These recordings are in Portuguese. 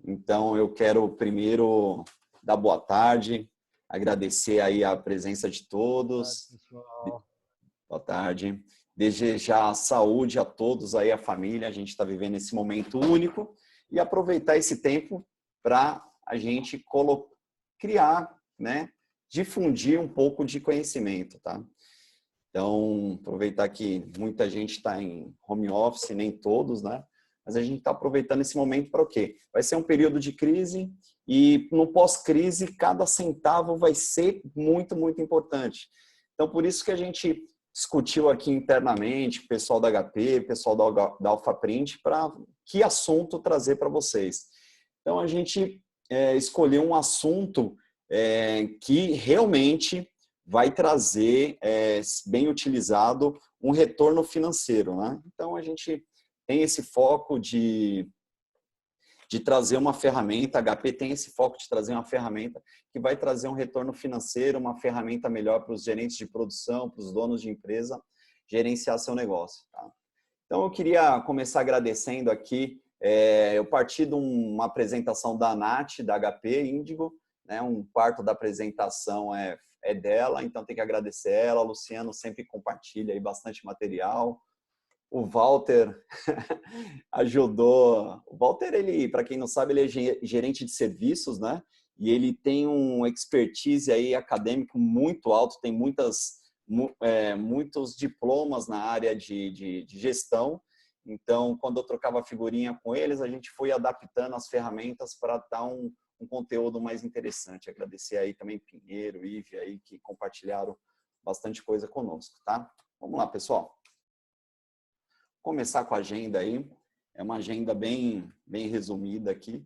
Então, eu quero primeiro dar boa tarde, agradecer aí a presença de todos. Pessoal. Boa tarde. Desejar saúde a todos aí, a família. A gente está vivendo esse momento único e aproveitar esse tempo para a gente criar, né? Difundir um pouco de conhecimento, tá? Então, aproveitar que muita gente está em home office, nem todos, né? Mas a gente está aproveitando esse momento para o quê? Vai ser um período de crise e no pós-crise cada centavo vai ser muito, muito importante. Então, por isso que a gente discutiu aqui internamente, pessoal da HP, pessoal da AlphaPrint, para que assunto trazer para vocês. Então, a gente escolheu um assunto que realmente vai trazer, bem utilizado, um retorno financeiro, né? Então, a gente tem esse foco de trazer uma ferramenta, a HP tem esse foco de trazer uma ferramenta que vai trazer um retorno financeiro, uma ferramenta melhor para os gerentes de produção, para os donos de empresa, gerenciar seu negócio. Tá? Então, eu queria começar agradecendo aqui, eu parti de uma apresentação da Nath, da HP Índigo, né? Um quarto da apresentação é dela, então tem que agradecer ela. O Luciano sempre compartilha aí bastante material. O Walter ajudou. O Walter, ele, para quem não sabe, ele é gerente de serviços, né? E ele tem um expertise aí acadêmico muito alto, tem muitos diplomas na área de gestão. Então, quando eu trocava figurinha com eles, a gente foi adaptando as ferramentas para dar um conteúdo mais interessante. Agradecer aí também Pinheiro, Ive aí, que compartilharam bastante coisa conosco, tá? Vamos lá, pessoal. Começar com a agenda aí. É uma agenda bem resumida aqui.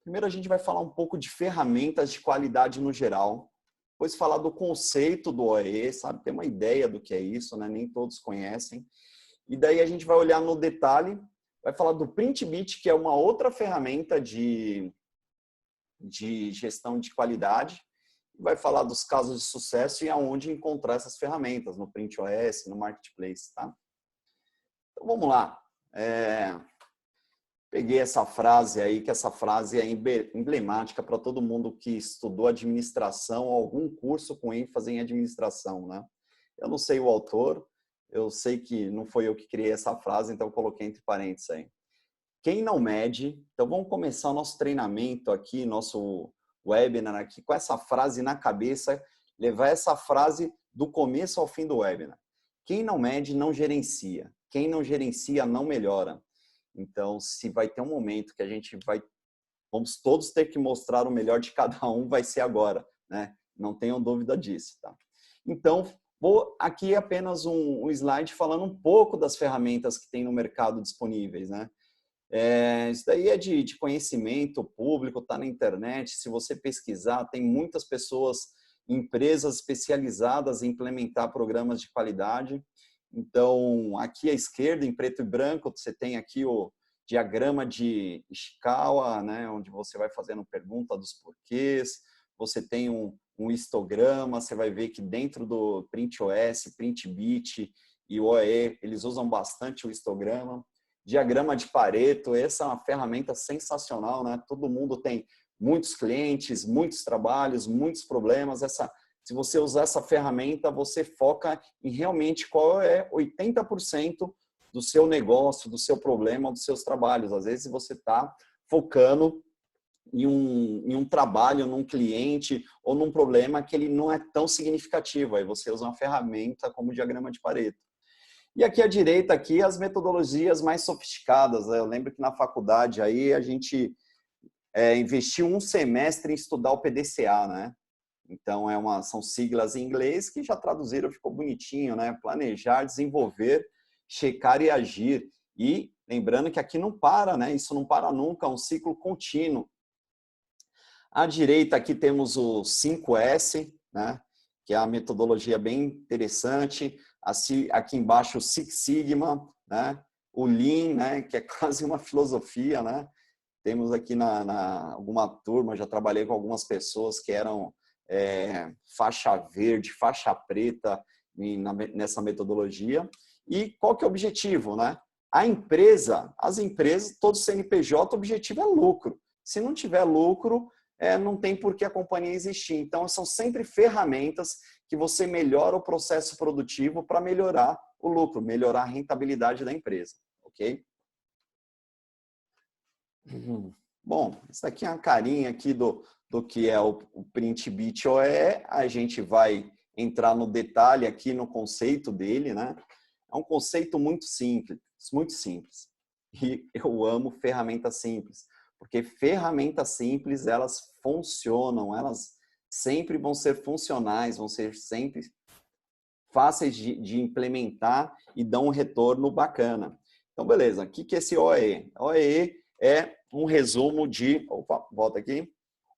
Primeiro, a gente vai falar um pouco de ferramentas de qualidade no geral. Depois, falar do conceito do OE, sabe? Ter uma ideia do que é isso, né? Nem todos conhecem. E daí a gente vai olhar no detalhe, vai falar do PrintBit, que é uma outra ferramenta de gestão de qualidade. Vai falar dos casos de sucesso e aonde encontrar essas ferramentas, no PrintOS, no Marketplace, tá? Então, vamos lá. Peguei essa frase aí, que essa frase é emblemática para todo mundo que estudou administração ou algum curso com ênfase em administração, né? Eu não sei o autor, eu sei que não foi eu que criei essa frase, então eu coloquei entre parênteses aí. Quem não mede, então vamos começar o nosso treinamento aqui, nosso webinar aqui, com essa frase na cabeça, levar essa frase do começo ao fim do webinar. Quem não mede, não gerencia. Quem não gerencia, não melhora. Então, se vai ter um momento que a gente vamos todos ter que mostrar o melhor de cada um, vai ser agora, né? Não tenham dúvida disso, tá? Então, vou aqui apenas um slide falando um pouco das ferramentas que tem no mercado disponíveis, né? Isso daí é de conhecimento público, está na internet. Se você pesquisar, tem muitas pessoas, empresas especializadas em implementar programas de qualidade. Então, aqui à esquerda, em preto e branco, você tem aqui o diagrama de Ishikawa, né, onde você vai fazendo pergunta dos porquês. Você tem um histograma, você vai ver que dentro do PrintOS, PrintBit e o OE, eles usam bastante o histograma. Diagrama de Pareto, essa é uma ferramenta sensacional, né? Todo mundo tem muitos clientes, muitos trabalhos, muitos problemas. Se você usar essa ferramenta, você foca em realmente qual é 80% do seu negócio, do seu problema, dos seus trabalhos. Às vezes você está focando em um trabalho, num cliente ou num problema que ele não é tão significativo. Aí você usa uma ferramenta como o diagrama de Pareto. E aqui à direita, aqui, as metodologias mais sofisticadas. Eu lembro que na faculdade aí a gente investiu um semestre em estudar o PDCA, né? Então, são siglas em inglês que já traduziram, ficou bonitinho, né? Planejar, desenvolver, checar e agir. E lembrando que aqui não para, né? Isso não para nunca, é um ciclo contínuo. À direita aqui temos o 5S, né? Que é a metodologia bem interessante. Aqui embaixo o Six Sigma, né? O Lean, né? Que é quase uma filosofia, né? Temos aqui alguma turma, já trabalhei com algumas pessoas que eram faixa verde, faixa preta nessa metodologia. E qual que é o objetivo, né? As empresas, todo CNPJ, o objetivo é lucro. Se não tiver lucro, não tem por que a companhia existir. Então, são sempre ferramentas que você melhora o processo produtivo para melhorar o lucro, melhorar a rentabilidade da empresa, ok? Bom, isso daqui é uma carinha aqui do que é o Print Beat OE. A gente vai entrar no detalhe aqui no conceito dele, né? É um conceito muito simples, muito simples. E eu amo ferramentas simples, porque ferramentas simples, elas funcionam, elas sempre vão ser funcionais, vão ser sempre fáceis de implementar e dão um retorno bacana. Então, beleza. O que é esse OE? OE é um resumo de, opa, volta aqui,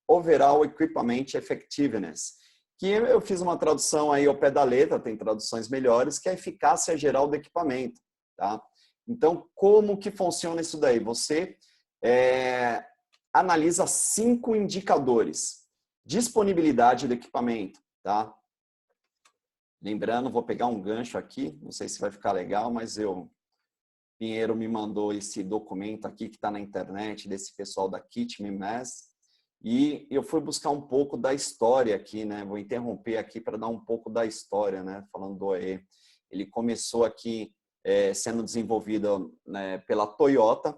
Overall Equipment Effectiveness, que eu fiz uma tradução aí ao pé da letra, tem traduções melhores, que é a eficácia geral do equipamento, tá? Então, como que funciona isso daí? Você analisa 5 indicadores. Disponibilidade do equipamento, tá? Lembrando, vou pegar um gancho aqui, não sei se vai ficar legal, mas Pinheiro me mandou esse documento aqui que está na internet, desse pessoal da KitMeMass, e eu fui buscar um pouco da história aqui, né? Vou interromper aqui para dar um pouco da história, né? Falando do OE. Ele começou aqui sendo desenvolvido, né, pela Toyota.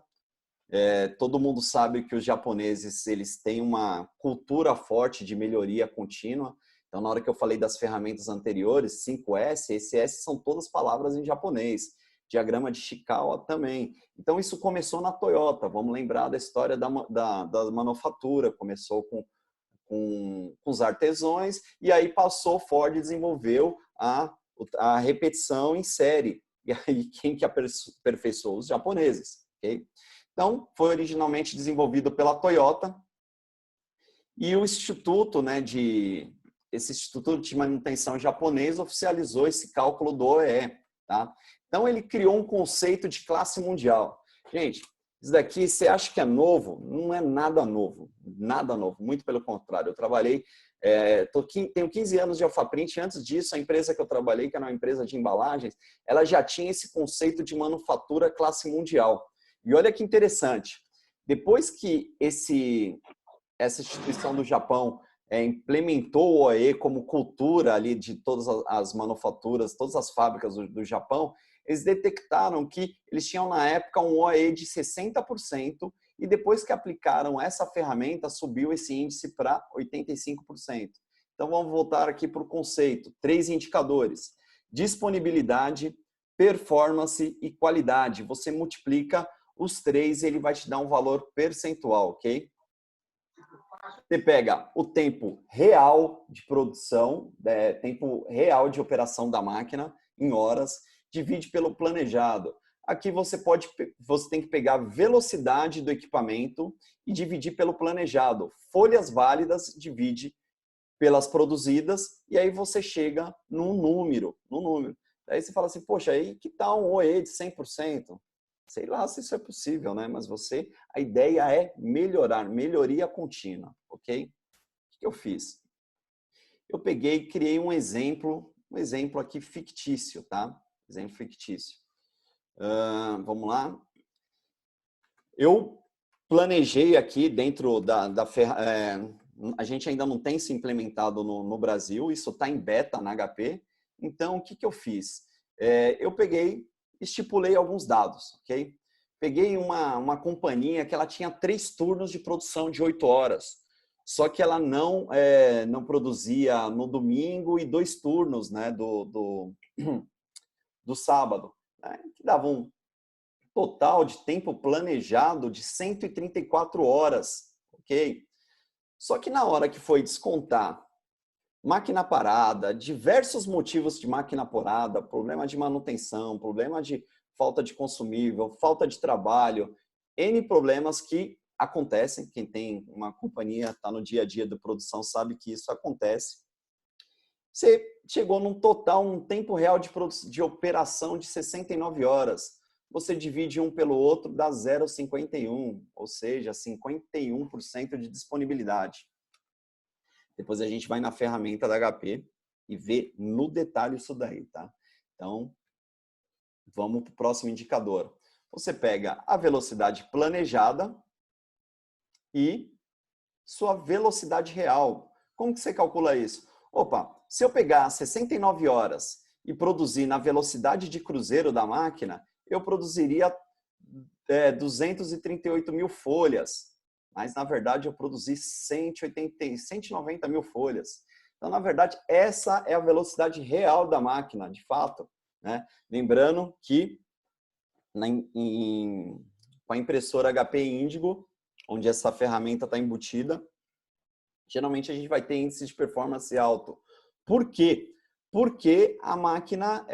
Todo mundo sabe que os japoneses, eles têm uma cultura forte de melhoria contínua. Então, na hora que eu falei das ferramentas anteriores, 5S, esse S são todas palavras em japonês. Diagrama de Chikawa também. Então, isso começou na Toyota. Vamos lembrar da história da manufatura. Começou com os artesãos e aí passou, Ford desenvolveu a repetição em série. E aí, quem que aperfeiçoou? Os japoneses. Okay? Então, foi originalmente desenvolvido pela Toyota e o Instituto, né, esse Instituto de Manutenção japonês oficializou esse cálculo do OE, tá? Então, ele criou um conceito de classe mundial. Gente, isso daqui, você acha que é novo? Não é nada novo, muito pelo contrário. Eu trabalhei, tenho 15 anos de Alphaprint, antes disso, a empresa que eu trabalhei, que era uma empresa de embalagens, ela já tinha esse conceito de manufatura classe mundial. E olha que interessante, depois que essa instituição do Japão implementou o OE como cultura ali de todas as manufaturas, todas as fábricas do Japão, eles detectaram que eles tinham na época um OE de 60% e depois que aplicaram essa ferramenta, subiu esse índice para 85%. Então vamos voltar aqui para o conceito. 3 indicadores: disponibilidade, performance e qualidade. Você multiplica os 3 e ele vai te dar um valor percentual, ok? Você pega o tempo real de produção, tempo real de operação da máquina em horas, divide pelo planejado. Aqui você tem que pegar a velocidade do equipamento e dividir pelo planejado. Folhas válidas divide pelas produzidas e aí você chega num número. Aí você fala assim, poxa, aí que tal um OE de 100%? Sei lá se isso é possível, né? Mas a ideia é melhoria contínua, ok? O que eu fiz? Eu peguei e criei um exemplo aqui fictício, tá? Exemplo fictício. Vamos lá. Eu planejei aqui dentro a gente ainda não tem se implementado no Brasil, isso está em beta na HP. Então, o que eu fiz? Eu estipulei alguns dados, ok? Peguei uma companhia que ela tinha 3 turnos de produção de 8 horas, só que ela não produzia no domingo e 2 turnos, né, do sábado, né, que dava um total de tempo planejado de 134 horas, ok? Só que na hora que foi descontar máquina parada, diversos motivos de máquina parada, problema de manutenção, problema de falta de consumível, falta de trabalho, N problemas que acontecem. Quem tem uma companhia, está no dia a dia da produção, sabe que isso acontece. Você chegou num total, um tempo real de operação de 69 horas. Você divide um pelo outro, dá 0,51, ou seja, 51% de disponibilidade. Depois a gente vai na ferramenta da HP e vê no detalhe isso daí, tá? Então, vamos para o próximo indicador. Você pega a velocidade planejada e sua velocidade real. Como que você calcula isso? Opa, se eu pegar 69 horas e produzir na velocidade de cruzeiro da máquina, eu produziria 238 mil folhas. Mas, na verdade, eu produzi 190 mil folhas. Então, na verdade, essa é a velocidade real da máquina, de fato, né? Lembrando que com a impressora HP Indigo, onde essa ferramenta está embutida, geralmente a gente vai ter índice de performance alto. Por quê? Porque a máquina,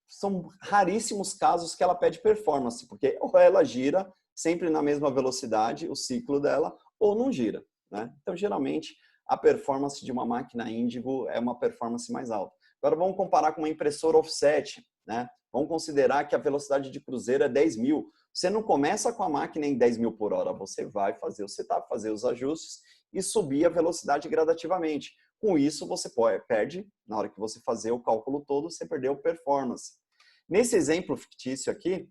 são raríssimos casos que ela pede performance, porque ou ela gira sempre na mesma velocidade, o ciclo dela, ou não gira, né? Então, geralmente, a performance de uma máquina Indigo é uma performance mais alta. Agora, vamos comparar com uma impressora offset, né? Vamos considerar que a velocidade de cruzeiro é 10 mil. Você não começa com a máquina em 10 mil por hora, você vai fazer o setup, fazer os ajustes e subir a velocidade gradativamente. Com isso, você perde, na hora que você fazer o cálculo todo, você perdeu performance. Nesse exemplo fictício aqui,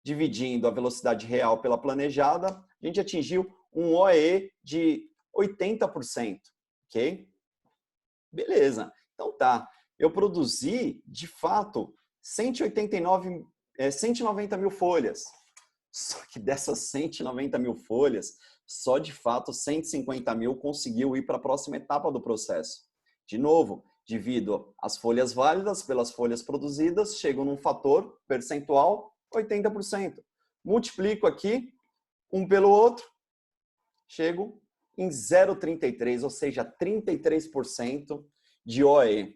dividindo a velocidade real pela planejada, a gente atingiu um OEE de 80%, ok? Beleza, então tá. Eu produzi, de fato, 190 mil folhas. Só que dessas 190 mil folhas, só de fato 150 mil conseguiu ir para a próxima etapa do processo. De novo, divido as folhas válidas pelas folhas produzidas, chego num fator percentual 80%. Multiplico aqui um pelo outro, chego em 0,33, ou seja, 33% de OE.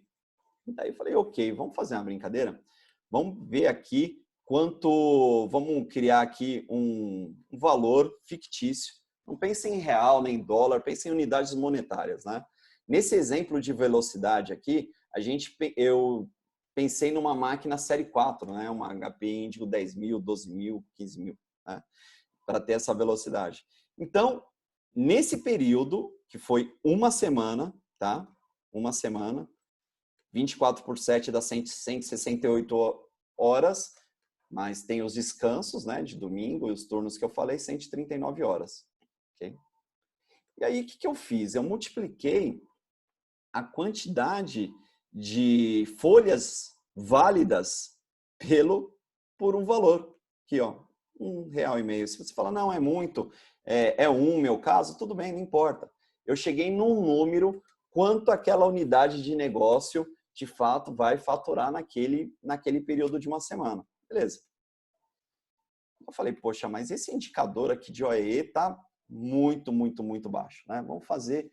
Daí eu falei, ok, vamos fazer uma brincadeira? Vamos ver aqui vamos criar aqui um valor fictício. Não pense em real nem em dólar, pense em unidades monetárias, né? Nesse exemplo de velocidade aqui, eu pensei numa máquina série 4, né? Uma HP Indigo 10 mil, 12 mil, 15 mil, né? Para ter essa velocidade. Então, nesse período, que foi uma semana, tá? Uma semana, 24 por 7 dá 168 horas, mas tem os descansos, né, de domingo e os turnos que eu falei, 139 horas. Okay? E aí, o que eu fiz? Eu multipliquei a quantidade de folhas válidas por um valor. Aqui, ó, R$1,50. Se você falar, não, é muito, meu caso, tudo bem, não importa. Eu cheguei num número, quanto aquela unidade de negócio, de fato, vai faturar naquele período de uma semana. Beleza. Eu falei, poxa, mas esse indicador aqui de OEE está muito, muito, muito baixo, né? Vamos fazer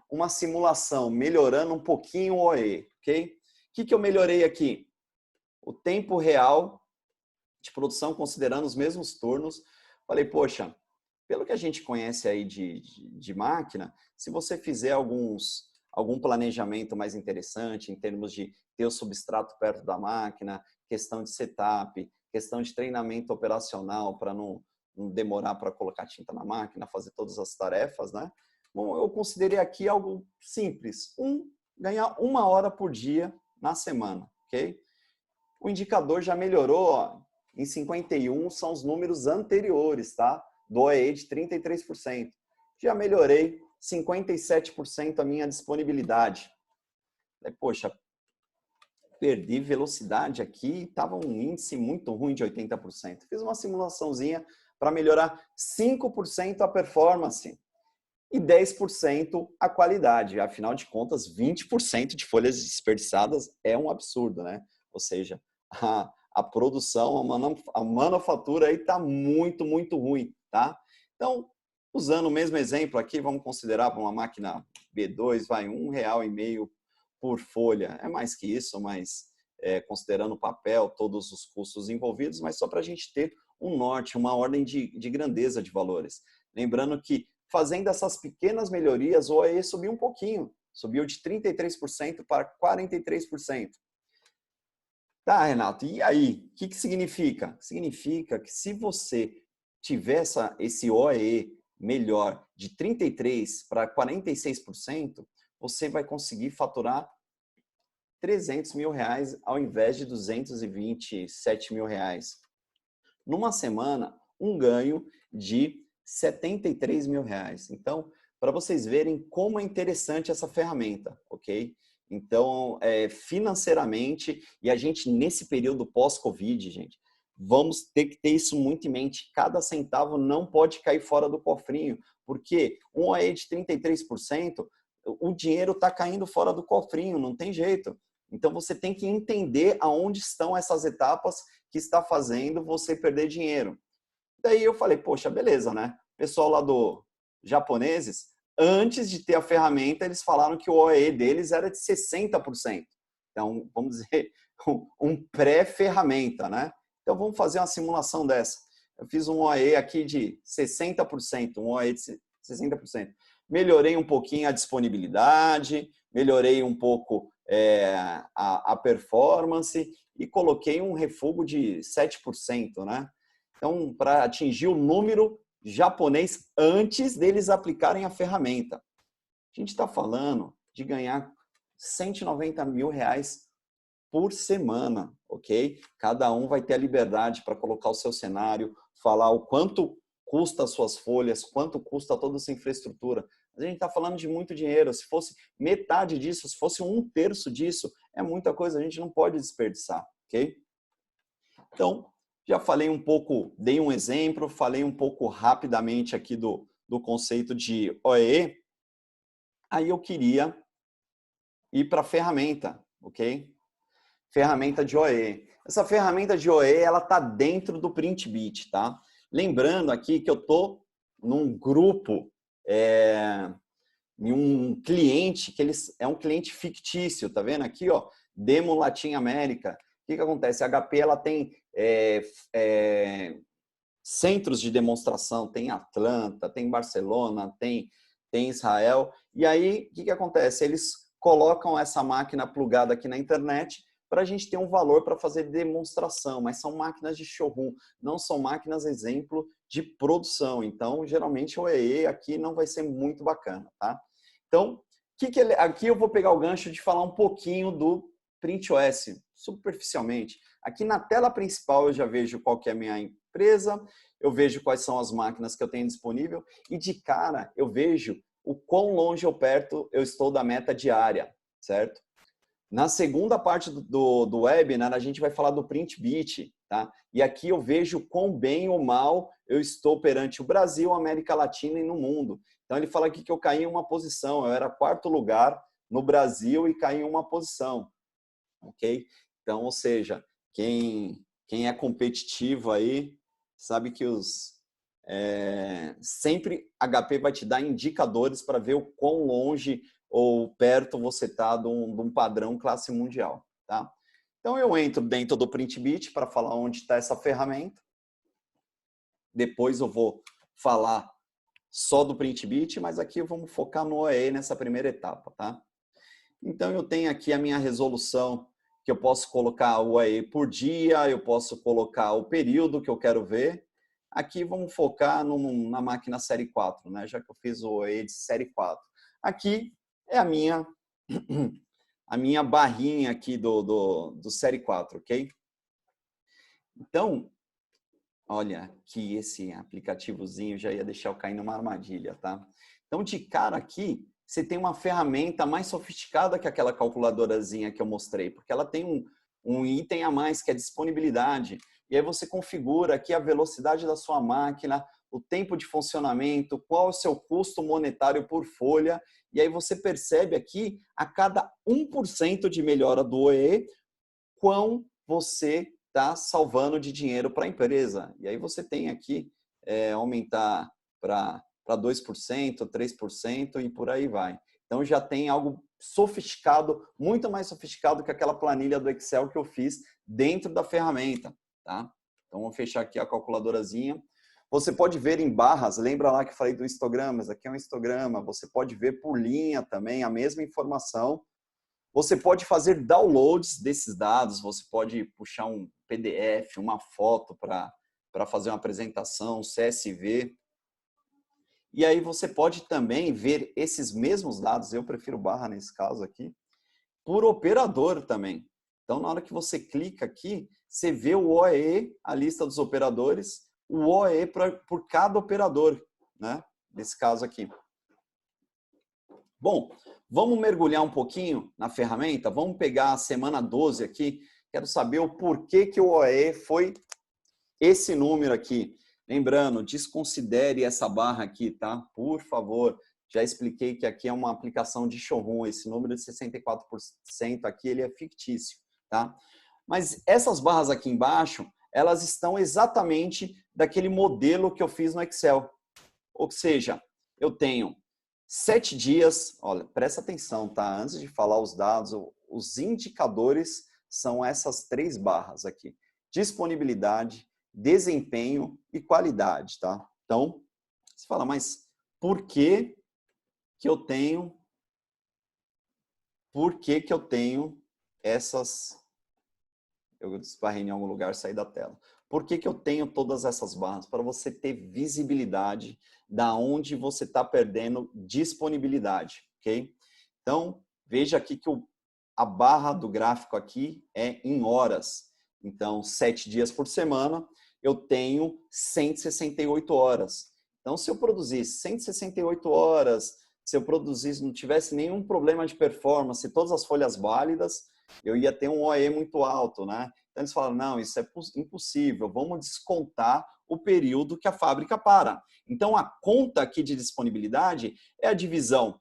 uma simulação, melhorando um pouquinho o OEE, ok? O que eu melhorei aqui? O tempo real de produção, considerando os mesmos turnos. Falei, poxa, pelo que a gente conhece aí de máquina, se você fizer algum planejamento mais interessante em termos de ter o substrato perto da máquina, questão de setup, questão de treinamento operacional para não demorar para colocar tinta na máquina, fazer todas as tarefas, né? Bom, eu considerei aqui algo simples, ganhar 1 hora por dia na semana, ok? O indicador já melhorou, ó, em 51 são os números anteriores, tá? Do OEE de 33%. Já melhorei 57% a minha disponibilidade. Poxa, perdi velocidade aqui, estava um índice muito ruim de 80%. Fiz uma simulaçãozinha para melhorar 5% a performance e 10% a qualidade. Afinal de contas, 20% de folhas desperdiçadas é um absurdo, né? Ou seja, a produção, a manufatura aí está muito, muito ruim, tá? Então, usando o mesmo exemplo aqui, vamos considerar para uma máquina B2, vai R$1,50 por folha. É mais que isso, mas considerando o papel, todos os custos envolvidos, mas só para a gente ter um norte, uma ordem de grandeza de valores. Lembrando que, fazendo essas pequenas melhorias, o OEE subiu um pouquinho, subiu de 33% para 43%. Tá, Renato, e aí? O que significa? Significa que se você tiver esse OEE melhor de 33% para 46%, você vai conseguir faturar R$300 mil ao invés de R$227 mil. Numa semana, um ganho de 73 mil reais. Então, para vocês verem como é interessante essa ferramenta, ok? Então, financeiramente, e a gente nesse período pós-Covid, gente, vamos ter que ter isso muito em mente. Cada centavo não pode cair fora do cofrinho, porque um OE de 33%, o dinheiro está caindo fora do cofrinho, não tem jeito. Então, você tem que entender aonde estão essas etapas que está fazendo você perder dinheiro. Daí eu falei, poxa, beleza, né? O pessoal lá do japoneses, antes de ter a ferramenta, eles falaram que o OE deles era de 60%. Então, vamos dizer, um pré-ferramenta, né? Então, vamos fazer uma simulação dessa. Eu fiz um OE aqui de 60%, um OE de 60%. Melhorei um pouquinho a disponibilidade, melhorei um pouco a performance e coloquei um refugo de 7%, né? Então, para atingir o número japonês antes deles aplicarem a ferramenta. A gente está falando de ganhar 190 mil reais por semana, ok? Cada um vai ter a liberdade para colocar o seu cenário, falar o quanto custa as suas folhas, quanto custa toda essa infraestrutura. A gente está falando de muito dinheiro. Se fosse metade disso, se fosse 1/3 disso, é muita coisa, a gente não pode desperdiçar, ok? Então, já falei um pouco, dei um exemplo, falei um pouco rapidamente aqui do conceito de OE. Aí eu queria ir para a ferramenta, ok? Ferramenta de OE. Essa ferramenta de OE, ela está dentro do PrintBit, tá? Lembrando aqui que eu estou num grupo, em um cliente, que é um cliente fictício, tá vendo aqui, ó? Demo Latin América. O que acontece? A HP, ela tem centros de demonstração, tem Atlanta, tem Barcelona, tem Israel. E aí, o que acontece? Eles colocam essa máquina plugada aqui na internet para a gente ter um valor para fazer demonstração, mas são máquinas de showroom, não são máquinas exemplo de produção. Então, geralmente o EE aqui não vai ser muito bacana, tá? Então, aqui eu vou pegar o gancho de falar um pouquinho do PrintOS, superficialmente. Aqui na tela principal eu já vejo qual que é a minha empresa, eu vejo quais são as máquinas que eu tenho disponível e de cara eu vejo o quão longe ou perto eu estou da meta diária, certo? Na segunda parte do webinar, a gente vai falar do PrintBit, tá? E aqui eu vejo quão bem ou mal eu estou perante o Brasil, a América Latina e no mundo. Então, ele fala aqui que eu caí em uma posição, eu era 4º lugar no Brasil e caí em uma posição, ok? Então, ou seja, quem é competitivo aí, sabe que sempre HP vai te dar indicadores para ver o quão longe ou perto você está de um padrão classe mundial, tá? Então, eu entro dentro do PrintBit para falar onde está essa ferramenta. Depois eu vou falar só do PrintBit, mas aqui vamos focar no OE nessa primeira etapa, tá? Então, eu tenho aqui a minha resolução, que eu posso colocar o OE por dia, eu posso colocar o período que eu quero ver. Aqui vamos focar na máquina série 4, né? Já que eu fiz o OE de série 4. Aqui é a minha barrinha aqui do série 4, ok? Então, olha que esse aplicativozinho já ia deixar eu cair numa armadilha, tá? Então, de cara aqui, você tem uma ferramenta mais sofisticada que aquela calculadorazinha que eu mostrei, porque ela tem um item a mais, que é disponibilidade. E aí você configura aqui a velocidade da sua máquina, o tempo de funcionamento, qual é o seu custo monetário por folha. E aí você percebe aqui, a cada 1% de melhora do OE, quão você está salvando de dinheiro para a empresa. E aí você tem aqui aumentar para 2%, 3% e por aí vai. Então já tem algo sofisticado, muito mais sofisticado que aquela planilha do Excel que eu fiz dentro da ferramenta, tá? Então vamos fechar aqui a calculadorazinha. Você pode ver em barras, lembra lá que eu falei do histograma? Aqui é um histograma, você pode ver por linha também a mesma informação. Você pode fazer downloads desses dados, você pode puxar um PDF, uma foto para fazer uma apresentação, CSV. E aí você pode também ver esses mesmos dados, eu prefiro barra nesse caso aqui, por operador também. Então, na hora que você clica aqui, você vê o OE, a lista dos operadores, o OE por cada operador. né? Nesse caso aqui. Bom, vamos mergulhar um pouquinho na ferramenta? Vamos pegar a semana 12 aqui. Quero saber o porquê que o OE foi esse número aqui. Lembrando, desconsidere essa barra aqui, tá? Por favor. Já expliquei que aqui é uma aplicação de showroom. Esse número de 64% aqui, ele é fictício, tá? Mas essas barras aqui embaixo, elas estão exatamente daquele modelo que eu fiz no Excel. Ou seja, eu tenho 7 dias, olha, presta atenção, tá? Antes de falar os dados, os indicadores são essas 3 barras aqui. Disponibilidade, desempenho e qualidade, tá? Então, você fala, mas por que eu tenho essas... Eu esbarrei em algum lugar, saí da tela. Por que eu tenho todas essas barras? Para você ter visibilidade da onde você está perdendo disponibilidade, ok? Então, veja aqui que a barra do gráfico aqui é em horas. Então, 7 dias por semana, eu tenho 168 horas. Então, se eu produzisse 168 horas, se eu produzisse, não tivesse nenhum problema de performance, todas as folhas válidas, eu ia ter um OE muito alto, né? Então eles falam, não, isso é impossível, vamos descontar o período que a fábrica para. Então a conta aqui de disponibilidade é a divisão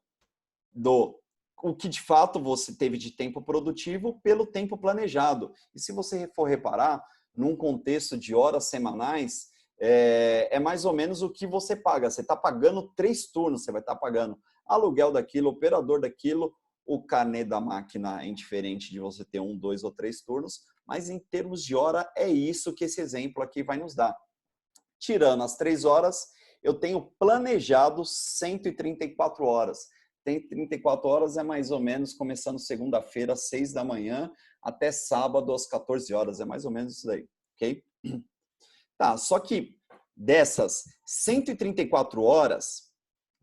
do o que de fato você teve de tempo produtivo pelo tempo planejado. E se você for reparar, num contexto de horas semanais, é mais ou menos o que você paga. Você está pagando 3 turnos, você vai estar pagando aluguel daquilo, operador daquilo, o carnê da máquina é indiferente de você ter 1, 2 ou 3 turnos, mas em termos de hora é isso que esse exemplo aqui vai nos dar. Tirando as 3 horas, eu tenho planejado 134 horas. 134 horas é mais ou menos começando segunda-feira às 6 da manhã até sábado às 14 horas. É mais ou menos isso daí, ok? Tá, só que dessas 134 horas,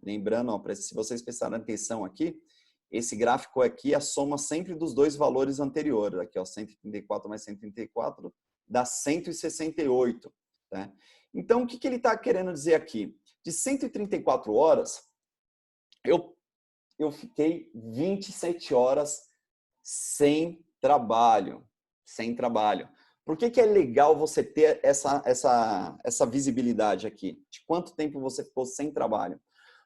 lembrando, ó, se vocês prestarem atenção aqui, esse gráfico aqui é a soma sempre dos 2 valores anteriores. Aqui, ó, 134 mais 134 dá 168. Tá? Então, o que ele está querendo dizer aqui? De 134 horas, eu fiquei 27 horas sem trabalho. Sem trabalho. Por que é legal você ter essa visibilidade aqui? De quanto tempo você ficou sem trabalho?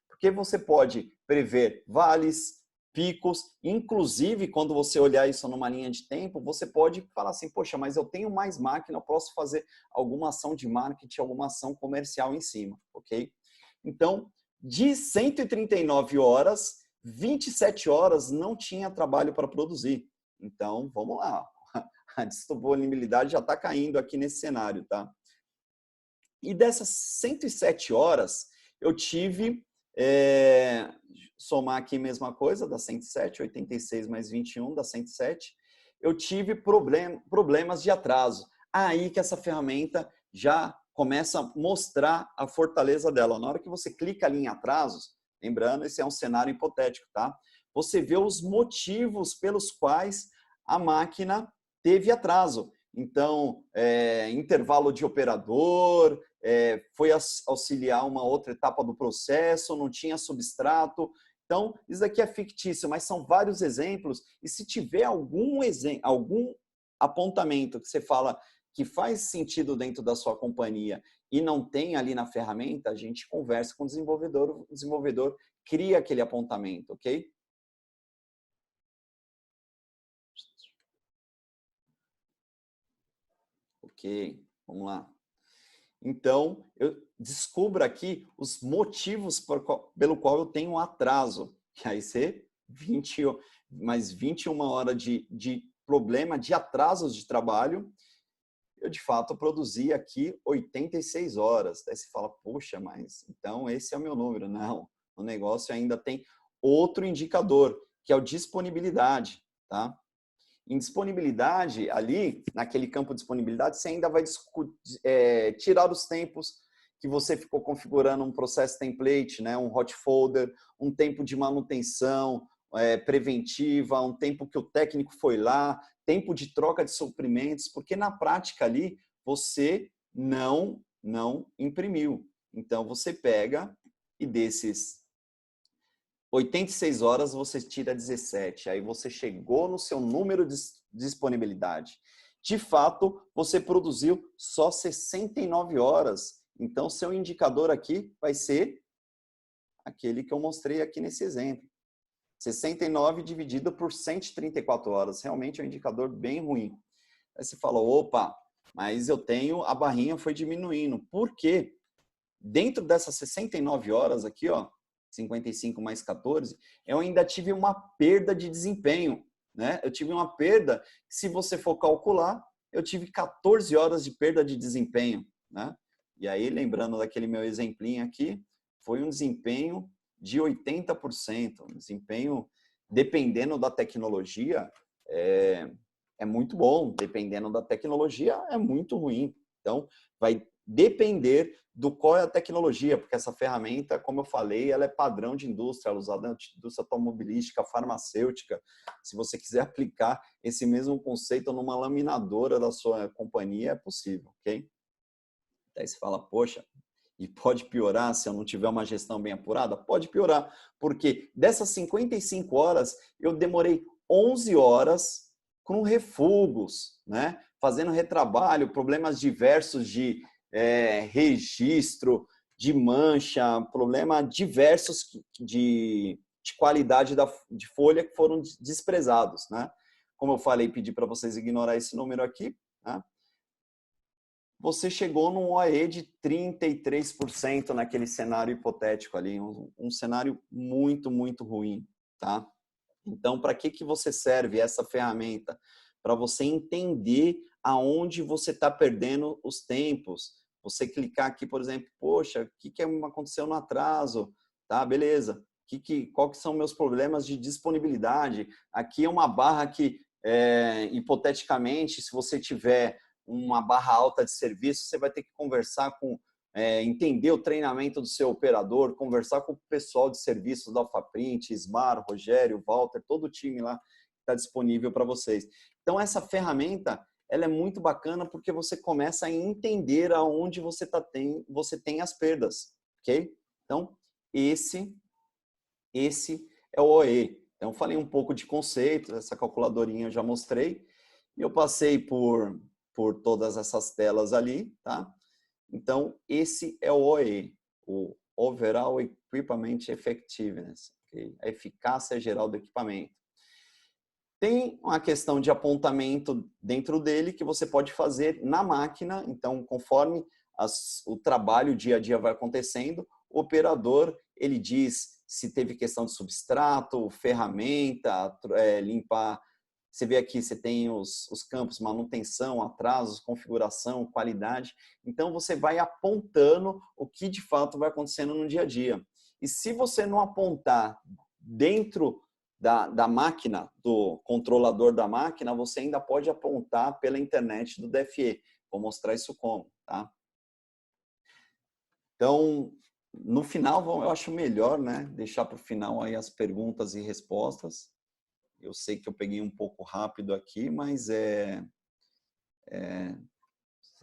Porque você pode prever vales, picos, inclusive quando você olhar isso numa linha de tempo, você pode falar assim, poxa, mas eu tenho mais máquina, eu posso fazer alguma ação de marketing, alguma ação comercial em cima, ok? Então, de 139 horas, 27 horas não tinha trabalho para produzir. Então, vamos lá. A disponibilidade já está caindo aqui nesse cenário, tá? E dessas 107 horas, eu tive, somar aqui a mesma coisa, dá 107, 86 mais 21, dá 107, eu tive problemas de atraso. Aí que essa ferramenta já começa a mostrar a fortaleza dela. Na hora que você clica ali em atrasos, lembrando, esse é um cenário hipotético, tá? Você vê os motivos pelos quais a máquina teve atraso. Então, intervalo de operador, foi auxiliar uma outra etapa do processo, não tinha substrato. Então, isso daqui é fictício, mas são vários exemplos. E se tiver algum apontamento que você fala que faz sentido dentro da sua companhia e não tem ali na ferramenta, a gente conversa com o desenvolvedor cria aquele apontamento, ok? Ok, vamos lá. Então, eu descubro aqui os motivos pelo qual eu tenho um atraso. Que aí você, mais 21 horas de problema, de atrasos de trabalho, eu de fato produzi aqui 86 horas. Daí você fala, poxa, mas então esse é o meu número. Não, o negócio ainda tem outro indicador, que é o disponibilidade, tá? Em disponibilidade, ali, naquele campo de disponibilidade, você ainda vai tirar os tempos que você ficou configurando um processo template, né? Um hot folder, um tempo de manutenção preventiva, um tempo que o técnico foi lá, tempo de troca de suprimentos, porque na prática ali você não imprimiu. Então, você pega e desses 86 horas você tira 17. Aí você chegou no seu número de disponibilidade. De fato, você produziu só 69 horas. Então, seu indicador aqui vai ser aquele que eu mostrei aqui nesse exemplo. 69 dividido por 134 horas. Realmente é um indicador bem ruim. Aí você fala, opa, mas eu tenho, a barrinha foi diminuindo. Por quê? Dentro dessas 69 horas aqui, ó, 55 mais 14, eu ainda tive uma perda de desempenho, né? Eu tive uma perda, se você for calcular, eu tive 14 horas de perda de desempenho, né? E aí, lembrando daquele meu exemplinho aqui, foi um desempenho de 80%. Um desempenho, dependendo da tecnologia, é muito bom. Dependendo da tecnologia, é muito ruim. Então, vai depender do qual é a tecnologia, porque essa ferramenta, como eu falei, ela é padrão de indústria, ela é usada na indústria automobilística, farmacêutica. Se você quiser aplicar esse mesmo conceito numa laminadora da sua companhia, é possível, ok? Aí você fala, poxa, e pode piorar se eu não tiver uma gestão bem apurada? Pode piorar, porque dessas 55 horas, eu demorei 11 horas com refugos, né? Fazendo retrabalho, problemas diversos de registro, de mancha, problemas diversos de qualidade de folha que foram desprezados, né? Como eu falei, pedi para vocês ignorar esse número aqui, né? Você chegou num OE de 33% naquele cenário hipotético ali, um cenário muito, muito ruim, tá? Então, para que você serve essa ferramenta? Para você entender aonde você está perdendo os tempos. Você clicar aqui, por exemplo, poxa, o que aconteceu no atraso? Tá, beleza. Qual que são meus problemas de disponibilidade? Aqui é uma barra que, hipoteticamente, se você tiver uma barra alta de serviço, você vai ter que conversar com, entender o treinamento do seu operador, conversar com o pessoal de serviços da Alphaprint, Ismar, Rogério, Walter, todo o time lá está disponível para vocês. Então, essa ferramenta, ela é muito bacana porque você começa a entender aonde você tem as perdas, ok? Então, esse é o OE. Então, falei um pouco de conceitos, essa calculadorinha eu já mostrei, e eu passei por todas essas telas ali, tá? Então, esse é o OE, o Overall Equipment Effectiveness, okay? A eficácia geral do equipamento. Tem uma questão de apontamento dentro dele que você pode fazer na máquina, então, conforme o trabalho, o dia a dia vai acontecendo, o operador, ele diz se teve questão de substrato, ferramenta, limpar. Você vê aqui, você tem os campos manutenção, atrasos, configuração, qualidade. Então, você vai apontando o que de fato vai acontecendo no dia a dia. E se você não apontar dentro da máquina, do controlador da máquina, você ainda pode apontar pela internet do DFE. Vou mostrar isso como, tá? Então, no final, eu acho melhor, né, deixar para o final aí as perguntas e respostas. Eu sei que eu peguei um pouco rápido aqui, mas você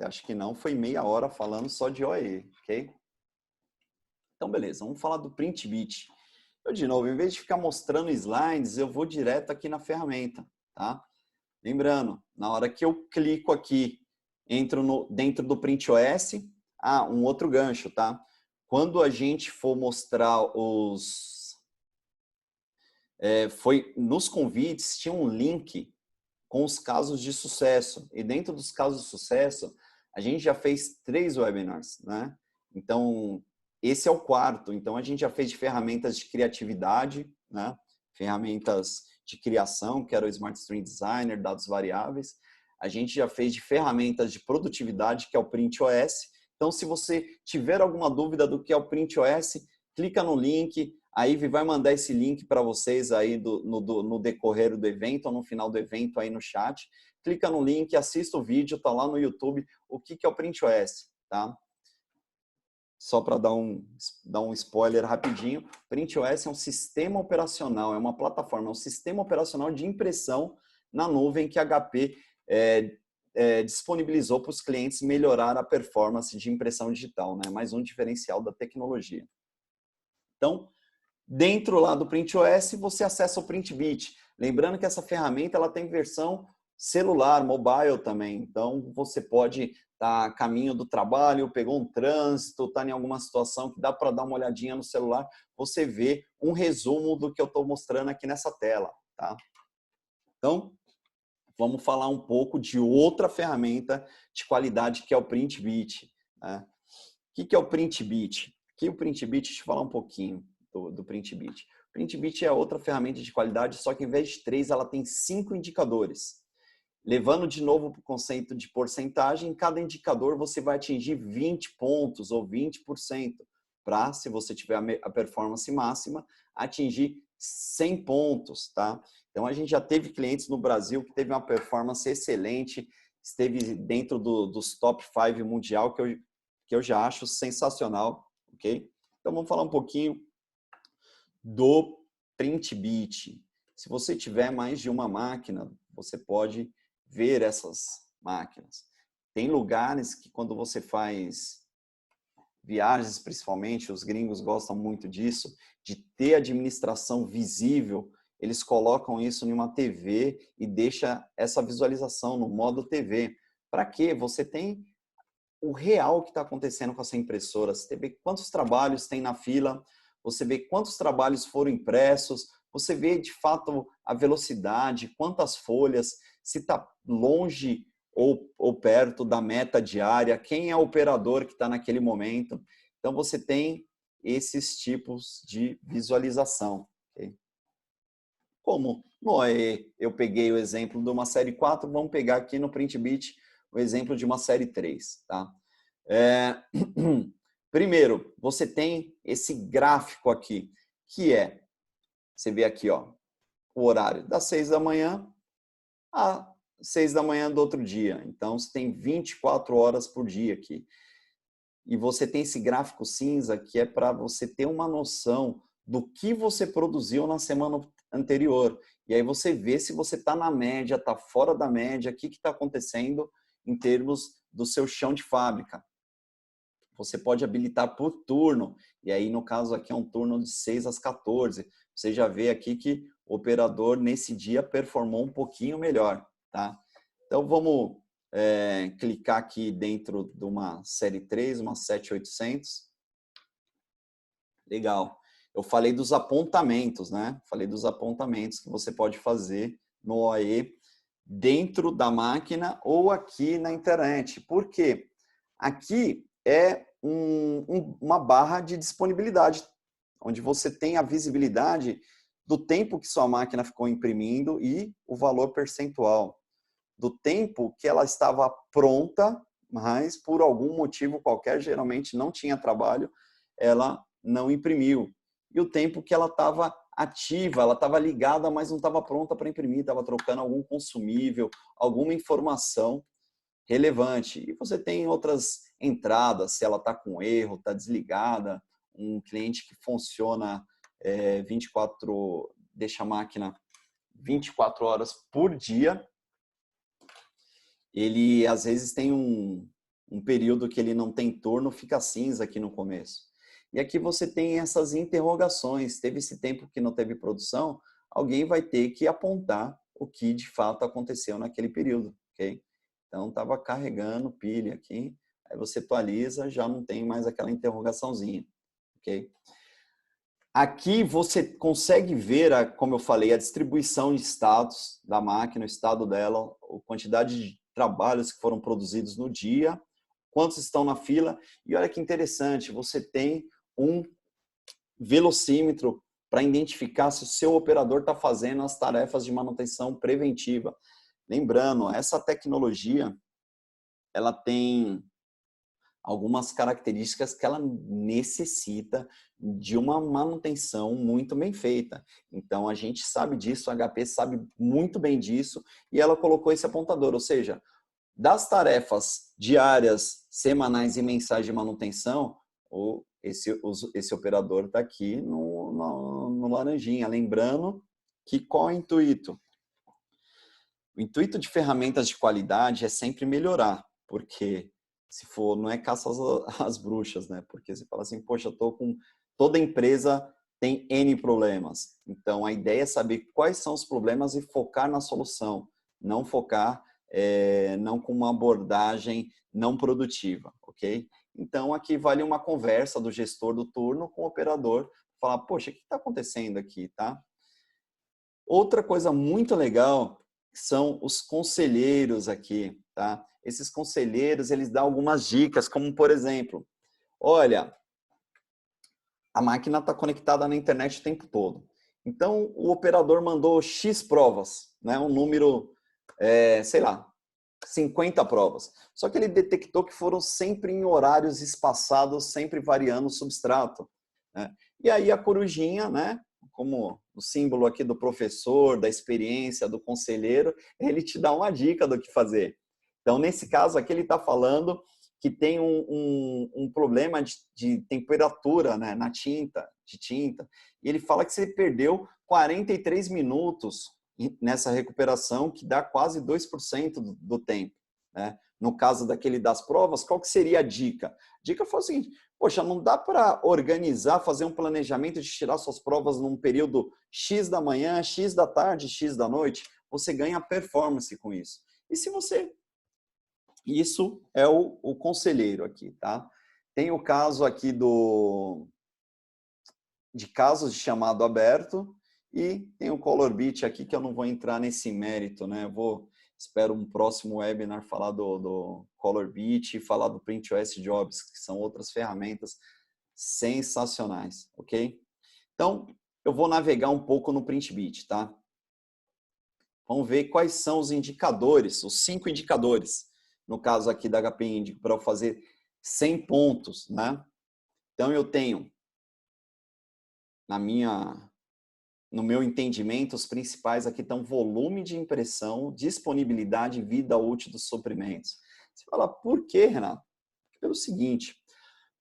acha que não? Foi meia hora falando só de OE, ok? Então, beleza. Vamos falar do Print Beat. Eu, de novo, em vez de ficar mostrando slides, eu vou direto aqui na ferramenta, tá? Lembrando, na hora que eu clico aqui, entro dentro do PrintOS, um outro gancho, tá? Quando a gente for mostrar nos convites, tinha um link com os casos de sucesso. E dentro dos casos de sucesso, a gente já fez 3 webinars, né? Então, esse é o 4º. Então, a gente já fez de ferramentas de criatividade, né? Ferramentas de criação, que era o Smart String Designer, dados variáveis. A gente já fez de ferramentas de produtividade, que é o PrintOS. Então, se você tiver alguma dúvida do que é o PrintOS, clica no link. A Ivy vai mandar esse link para vocês aí no decorrer do evento ou no final do evento aí no chat. Clica no link, assista o vídeo, tá lá no YouTube, o que é o PrintOS, tá? Só para dar um spoiler rapidinho, PrintOS é um sistema operacional, é uma plataforma, é um sistema operacional de impressão na nuvem que a HP disponibilizou para os clientes melhorar a performance de impressão digital, né? Mais um diferencial da tecnologia. Então, dentro lá do PrintOS, você acessa o PrintBit. Lembrando que essa ferramenta ela tem versão celular, mobile também. Então, você pode estar a caminho do trabalho, pegou um trânsito, está em alguma situação que dá para dar uma olhadinha no celular, você vê um resumo do que eu estou mostrando aqui nessa tela. Tá? Então, vamos falar um pouco de outra ferramenta de qualidade que é o PrintBit. Né? O que é o PrintBit? Aqui o PrintBit, deixa eu falar um pouquinho do PrintBit. O PrintBit é outra ferramenta de qualidade, só que em vez de 3, ela tem 5 indicadores. Levando de novo para o conceito de porcentagem, em cada indicador você vai atingir 20 pontos ou 20%, para, se você tiver a performance máxima, atingir 100 pontos. Tá? Então, a gente já teve clientes no Brasil que teve uma performance excelente, esteve dentro dos top 5 mundial, que eu já acho sensacional. Ok? Então, vamos falar um pouquinho do PrintBit. Se você tiver mais de uma máquina, você pode ver essas máquinas. Tem lugares que quando você faz viagens, principalmente, os gringos gostam muito disso, de ter administração visível, eles colocam isso em uma TV e deixa essa visualização no modo TV. Para quê? Você tem o real que está acontecendo com essa impressora. Você vê quantos trabalhos tem na fila, você vê quantos trabalhos foram impressos, você vê de fato a velocidade, quantas folhas, se está longe ou perto da meta diária, quem é o operador que está naquele momento. Então, você tem esses tipos de visualização. Okay? Como no OE eu peguei o exemplo de uma série 4, vamos pegar aqui no PrintBit o exemplo de uma série 3. Tá? Primeiro, você tem esse gráfico aqui, que é, você vê aqui, ó, o horário das 6 da manhã às 6 da manhã do outro dia. Então, você tem 24 horas por dia aqui. E você tem esse gráfico cinza que é para você ter uma noção do que você produziu na semana anterior. E aí você vê se você está na média, está fora da média, o que está acontecendo em termos do seu chão de fábrica. Você pode habilitar por turno, e aí no caso aqui é um turno de 6 às 14. Você já vê aqui que o operador nesse dia performou um pouquinho melhor. Tá? Então vamos clicar aqui dentro de uma série 3, uma 7800. Legal. Eu falei dos apontamentos, né? Falei dos apontamentos que você pode fazer no OE dentro da máquina ou aqui na internet. Por quê? Aqui é uma barra de disponibilidade, onde você tem a visibilidade do tempo que sua máquina ficou imprimindo e o valor percentual. Do tempo que ela estava pronta, mas por algum motivo qualquer, geralmente não tinha trabalho, ela não imprimiu. E o tempo que ela estava ativa, ela estava ligada, mas não estava pronta para imprimir, estava trocando algum consumível, alguma informação relevante. E você tem outras entradas, se ela está com erro, está desligada, um cliente que funciona 24, deixa a máquina 24 horas por dia, ele às vezes tem um período que ele não tem turno, fica cinza aqui no começo. E aqui você tem essas interrogações, teve esse tempo que não teve produção, alguém vai ter que apontar o que de fato aconteceu naquele período, ok? Então estava carregando pilha aqui, aí você atualiza, já não tem mais aquela interrogaçãozinha, ok? Aqui você consegue ver, como eu falei, a distribuição de status da máquina, o estado dela, a quantidade de trabalhos que foram produzidos no dia, quantos estão na fila. E olha que interessante, você tem um velocímetro para identificar se o seu operador está fazendo as tarefas de manutenção preventiva. Lembrando, essa tecnologia, ela tem algumas características que ela necessita de uma manutenção muito bem feita. Então, a gente sabe disso, a HP sabe muito bem disso, e ela colocou esse apontador, ou seja, das tarefas diárias, semanais e mensais de manutenção, esse operador está aqui no laranjinha. Lembrando que qual é o intuito? O intuito de ferramentas de qualidade é sempre melhorar, porque se for, não é caça às bruxas, né? Porque você fala assim, poxa, eu estou com toda empresa tem N problemas. Então, a ideia é saber quais são os problemas e focar na solução, não focar não com uma abordagem não produtiva, ok? Então, aqui vale uma conversa do gestor do turno com o operador, falar, poxa, o que está acontecendo aqui, tá? Outra coisa muito legal são os conselheiros aqui, tá? Esses conselheiros, eles dão algumas dicas, como por exemplo, olha, a máquina está conectada na internet o tempo todo. Então, o operador mandou X provas, né? Um número, sei lá, 50 provas. Só que ele detectou que foram sempre em horários espaçados, sempre variando o substrato, né? E aí a corujinha, né? Como o símbolo aqui do professor, da experiência, do conselheiro, ele te dá uma dica do que fazer. Então, nesse caso aqui, ele está falando que tem um problema de temperatura, né, na tinta, e ele fala que você perdeu 43 minutos nessa recuperação, que dá quase 2% do tempo, né? No caso daquele das provas, qual que seria a dica? A dica foi o seguinte, poxa, não dá para organizar, fazer um planejamento de tirar suas provas num período X da manhã, X da tarde, X da noite? Você ganha performance com isso. E se você... Isso é o conselheiro aqui, tá? Tem o caso aqui de casos de chamado aberto e tem o Colorbit aqui que eu não vou entrar nesse mérito, né? Espero um próximo webinar falar do Colorbit e falar do PrintOS Jobs, que são outras ferramentas sensacionais, ok? Então, eu vou navegar um pouco no PrintBit, tá? Vamos ver quais são os indicadores, os 5 indicadores, no caso aqui da HP Índico, para eu fazer 100 pontos, né? Então, eu tenho, no meu entendimento, os principais aqui estão volume de impressão, disponibilidade e vida útil dos suprimentos. Você fala, por quê, Renato? Pelo seguinte,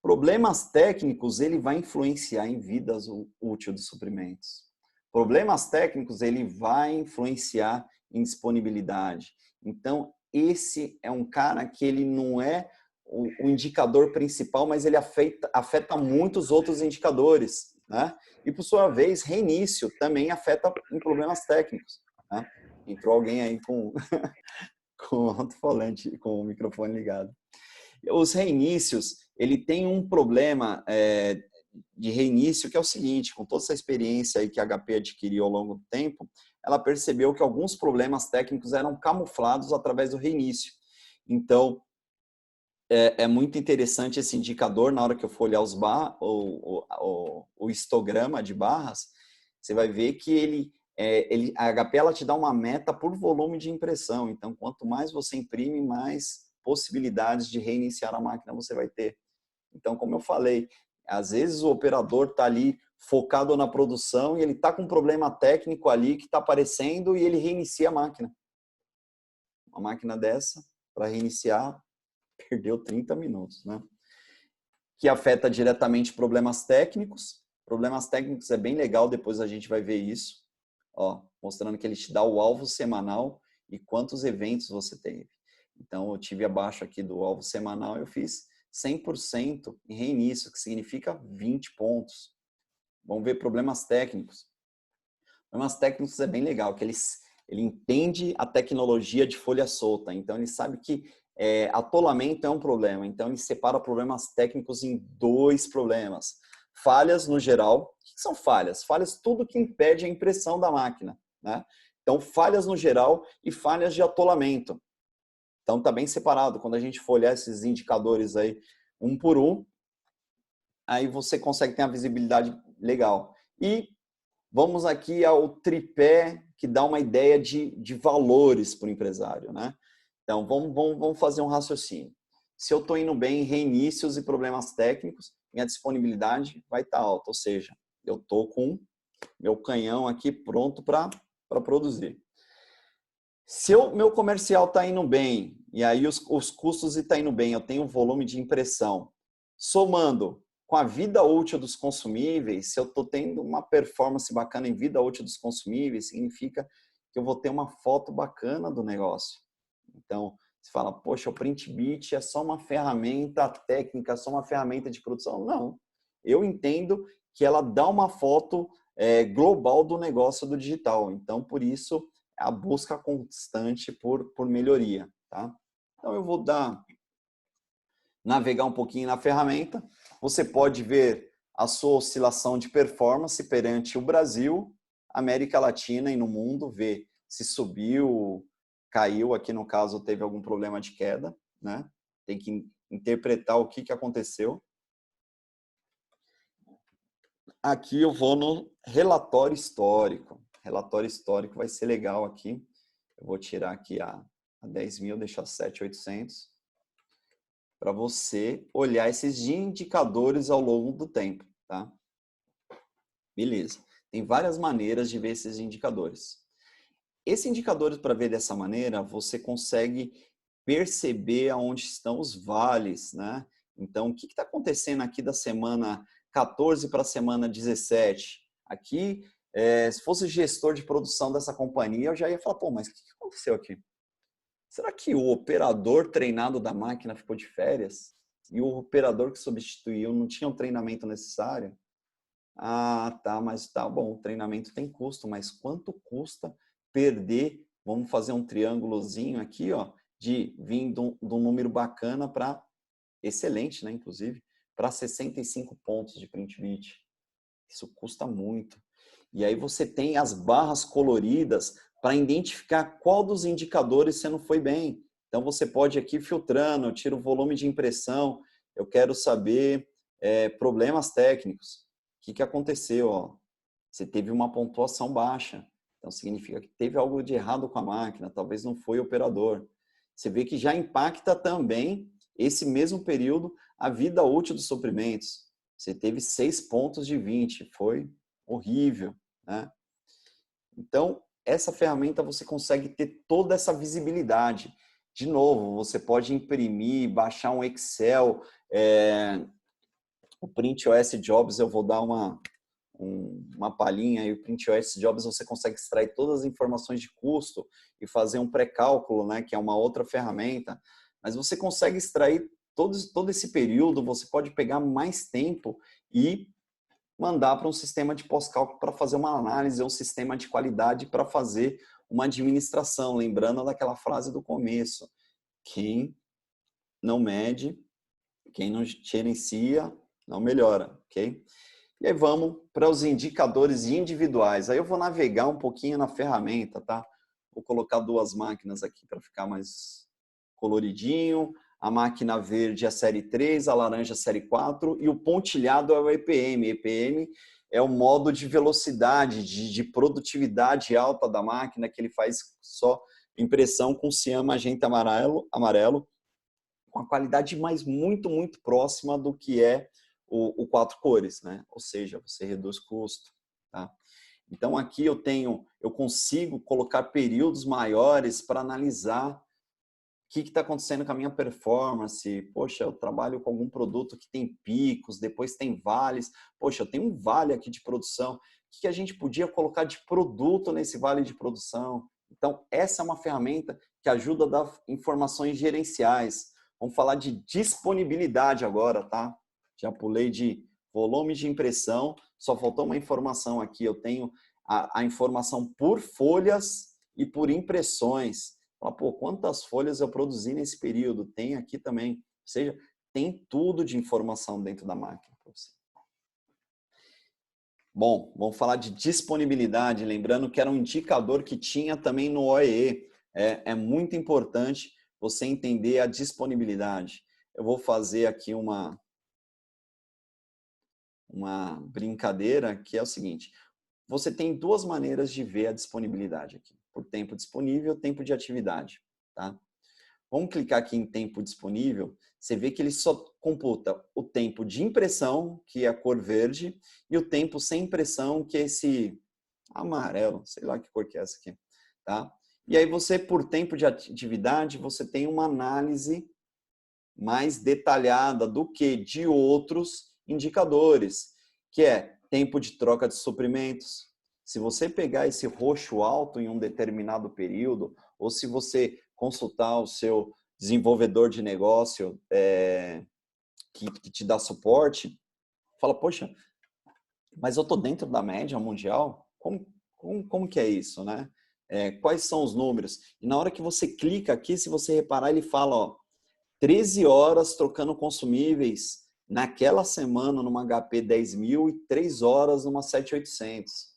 problemas técnicos, ele vai influenciar em vidas útil dos suprimentos. Problemas técnicos, ele vai influenciar em disponibilidade. Então, esse é um cara que ele não é o indicador principal, mas ele afeta muitos outros indicadores, né? E, por sua vez, reinício também afeta em problemas técnicos, né? Entrou alguém aí com o alto-falante, com o microfone ligado. Os reinícios, ele tem um problema de reinício que é o seguinte, com toda essa experiência aí que a HP adquiriu ao longo do tempo, ela percebeu que alguns problemas técnicos eram camuflados através do reinício. Então, é muito interessante esse indicador, na hora que eu for olhar o histograma de barras, você vai ver que a HP ela te dá uma meta por volume de impressão. Então, quanto mais você imprime, mais possibilidades de reiniciar a máquina você vai ter. Então, como eu falei, às vezes o operador está ali focado na produção e ele está com um problema técnico ali que está aparecendo e ele reinicia a máquina. Uma máquina dessa, para reiniciar, perdeu 30 minutos, né? Que afeta diretamente problemas técnicos. Problemas técnicos é bem legal, depois a gente vai ver isso. Ó, mostrando que ele te dá o alvo semanal e quantos eventos você teve. Então, eu tive abaixo aqui do alvo semanal, eu fiz 100% em reinício, que significa 20 pontos. Vamos ver problemas técnicos. Problemas técnicos é bem legal, que ele entende a tecnologia de folha solta. Então, ele sabe que atolamento é um problema. Então, ele separa problemas técnicos em 2 problemas. Falhas, no geral. O que são falhas? Falhas, tudo que impede a impressão da máquina, né? Então, falhas no geral e falhas de atolamento. Então, está bem separado. Quando a gente for olhar esses indicadores aí, um por um, aí você consegue ter uma visibilidade legal. E vamos aqui ao tripé, que dá uma ideia de valores para o empresário, né? Então, vamos fazer um raciocínio. Se eu estou indo bem em reinícios e problemas técnicos, minha disponibilidade vai estar alta, ou seja, eu estou com meu canhão aqui pronto para produzir. Se o meu comercial está indo bem, e aí os custos estão indo bem, eu tenho volume de impressão, somando com a vida útil dos consumíveis, se eu estou tendo uma performance bacana em vida útil dos consumíveis, significa que eu vou ter uma foto bacana do negócio. Então, você fala, poxa, o PrintBit é só uma ferramenta técnica, é só uma ferramenta de produção. Não. Eu entendo que ela dá uma foto global do negócio do digital. Então, por isso, a busca constante por melhoria. Tá? Então, eu vou navegar um pouquinho na ferramenta. Você pode ver a sua oscilação de performance perante o Brasil, América Latina e no mundo, ver se subiu, caiu, aqui no caso teve algum problema de queda, né? Tem que interpretar o que aconteceu. Aqui eu vou no relatório histórico. Relatório histórico vai ser legal aqui. Eu vou tirar aqui a 10.000, deixar 7.800. Para você olhar esses indicadores ao longo do tempo, tá? Beleza. Tem várias maneiras de ver esses indicadores. Esse indicador, para ver dessa maneira, você consegue perceber aonde estão os vales, né? Então, o que está acontecendo aqui da semana 14 para a semana 17? Aqui, se fosse gestor de produção dessa companhia, eu já ia falar, pô, mas o que aconteceu aqui? Será que o operador treinado da máquina ficou de férias? E o operador que substituiu não tinha o treinamento necessário? Ah, tá, mas tá bom, o treinamento tem custo, mas quanto custa perder? Vamos fazer um triângulozinho aqui, ó, de vir de um número bacana para excelente, né, inclusive, para 65 pontos de print beat. Isso custa muito. E aí você tem as barras coloridas para identificar qual dos indicadores você não foi bem. Então você pode aqui filtrando, eu tiro o volume de impressão, eu quero saber problemas técnicos. O que aconteceu? Ó? Você teve uma pontuação baixa. Então significa que teve algo de errado com a máquina, talvez não foi o operador. Você vê que já impacta também esse mesmo período a vida útil dos suprimentos. Você teve 6 pontos de 20, foi horrível, né? Então, essa ferramenta você consegue ter toda essa visibilidade. De novo, você pode imprimir, baixar um Excel, o PrintOS Jobs, eu vou dar uma palhinha, e o PrintOS Jobs você consegue extrair todas as informações de custo e fazer um pré-cálculo, né, que é uma outra ferramenta. Mas você consegue extrair todo esse período, você pode pegar mais tempo e mandar para um sistema de pós-cálculo para fazer uma análise, um sistema de qualidade para fazer uma administração. Lembrando daquela frase do começo, quem não mede, quem não gerencia, não melhora, ok? E aí vamos para os indicadores individuais. Aí eu vou navegar um pouquinho na ferramenta, tá? Vou colocar duas máquinas aqui para ficar mais coloridinho. A máquina verde é a série 3, a laranja é a série 4 e o pontilhado é o EPM. EPM é o modo de velocidade, de produtividade alta da máquina, que ele faz só impressão com cian, magenta, amarelo, com a qualidade mais muito próxima do que é o 4 cores, né? Ou seja, você reduz custo, tá? Então aqui eu consigo colocar períodos maiores para analisar o que está acontecendo com a minha performance. Poxa, eu trabalho com algum produto que tem picos, depois tem vales. Poxa, eu tenho um vale aqui de produção. O que a gente podia colocar de produto nesse vale de produção? Então, essa é uma ferramenta que ajuda a dar informações gerenciais. Vamos falar de disponibilidade agora, tá? Já pulei de volume de impressão, só faltou uma informação aqui. Eu tenho a informação por folhas e por impressões. Pô, quantas folhas eu produzi nesse período? Tem aqui também. Ou seja, tem tudo de informação dentro da máquina para você. Bom, vamos falar de disponibilidade, lembrando que era um indicador que tinha também no OEE. É muito importante você entender a disponibilidade. Eu vou fazer aqui uma brincadeira que é o seguinte. Você tem duas maneiras de ver a disponibilidade aqui. Por tempo disponível, tempo de atividade. Tá? Vamos clicar aqui em tempo disponível. Você vê que ele só computa o tempo de impressão, que é a cor verde, e o tempo sem impressão, que é esse amarelo. Sei lá que cor que é essa aqui. Tá? E aí você, por tempo de atividade, você tem uma análise mais detalhada do que de outros indicadores, que é tempo de troca de suprimentos. Se você pegar esse roxo alto em um determinado período, ou se você consultar o seu desenvolvedor de negócio que te dá suporte, fala, poxa, mas eu estou dentro da média mundial? Como que é isso, né? Quais são os números? E na hora que você clica aqui, se você reparar, ele fala, ó, 13 horas trocando consumíveis naquela semana numa HP 10.000 e 3 horas numa 7800.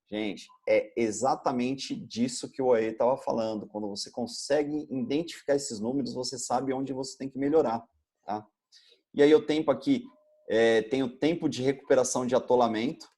Gente, é exatamente disso que o AE estava falando. Quando você consegue identificar esses números, você sabe onde você tem que melhorar, tá? E aí o tempo aqui, tem o tempo de recuperação de atolamento,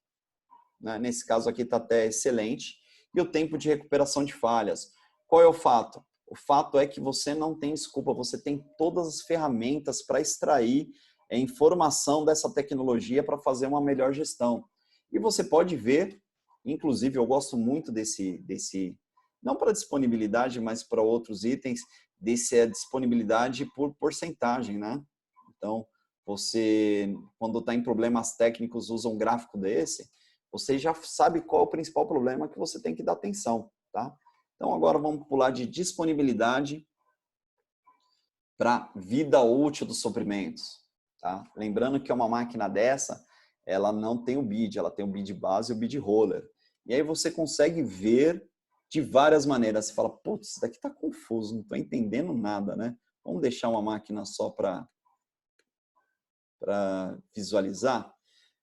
né? Nesse caso aqui está até excelente, e o tempo de recuperação de falhas. Qual é o fato? O fato é que você não tem desculpa, você tem todas as ferramentas para extrair a informação dessa tecnologia para fazer uma melhor gestão. E você pode ver, inclusive eu gosto muito desse não para disponibilidade, mas para outros itens, dessa disponibilidade por porcentagem, né? Então, você, quando está em problemas técnicos, usa um gráfico desse, você já sabe qual é o principal problema que você tem que dar atenção, tá? Então, agora vamos pular de disponibilidade para vida útil dos suprimentos, tá? Lembrando que uma máquina dessa, ela não tem o bid, ela tem o bid base e o bid roller. E aí você consegue ver de várias maneiras. Você fala, putz, isso daqui está confuso, não estou entendendo nada, né? Vamos deixar uma máquina só para visualizar?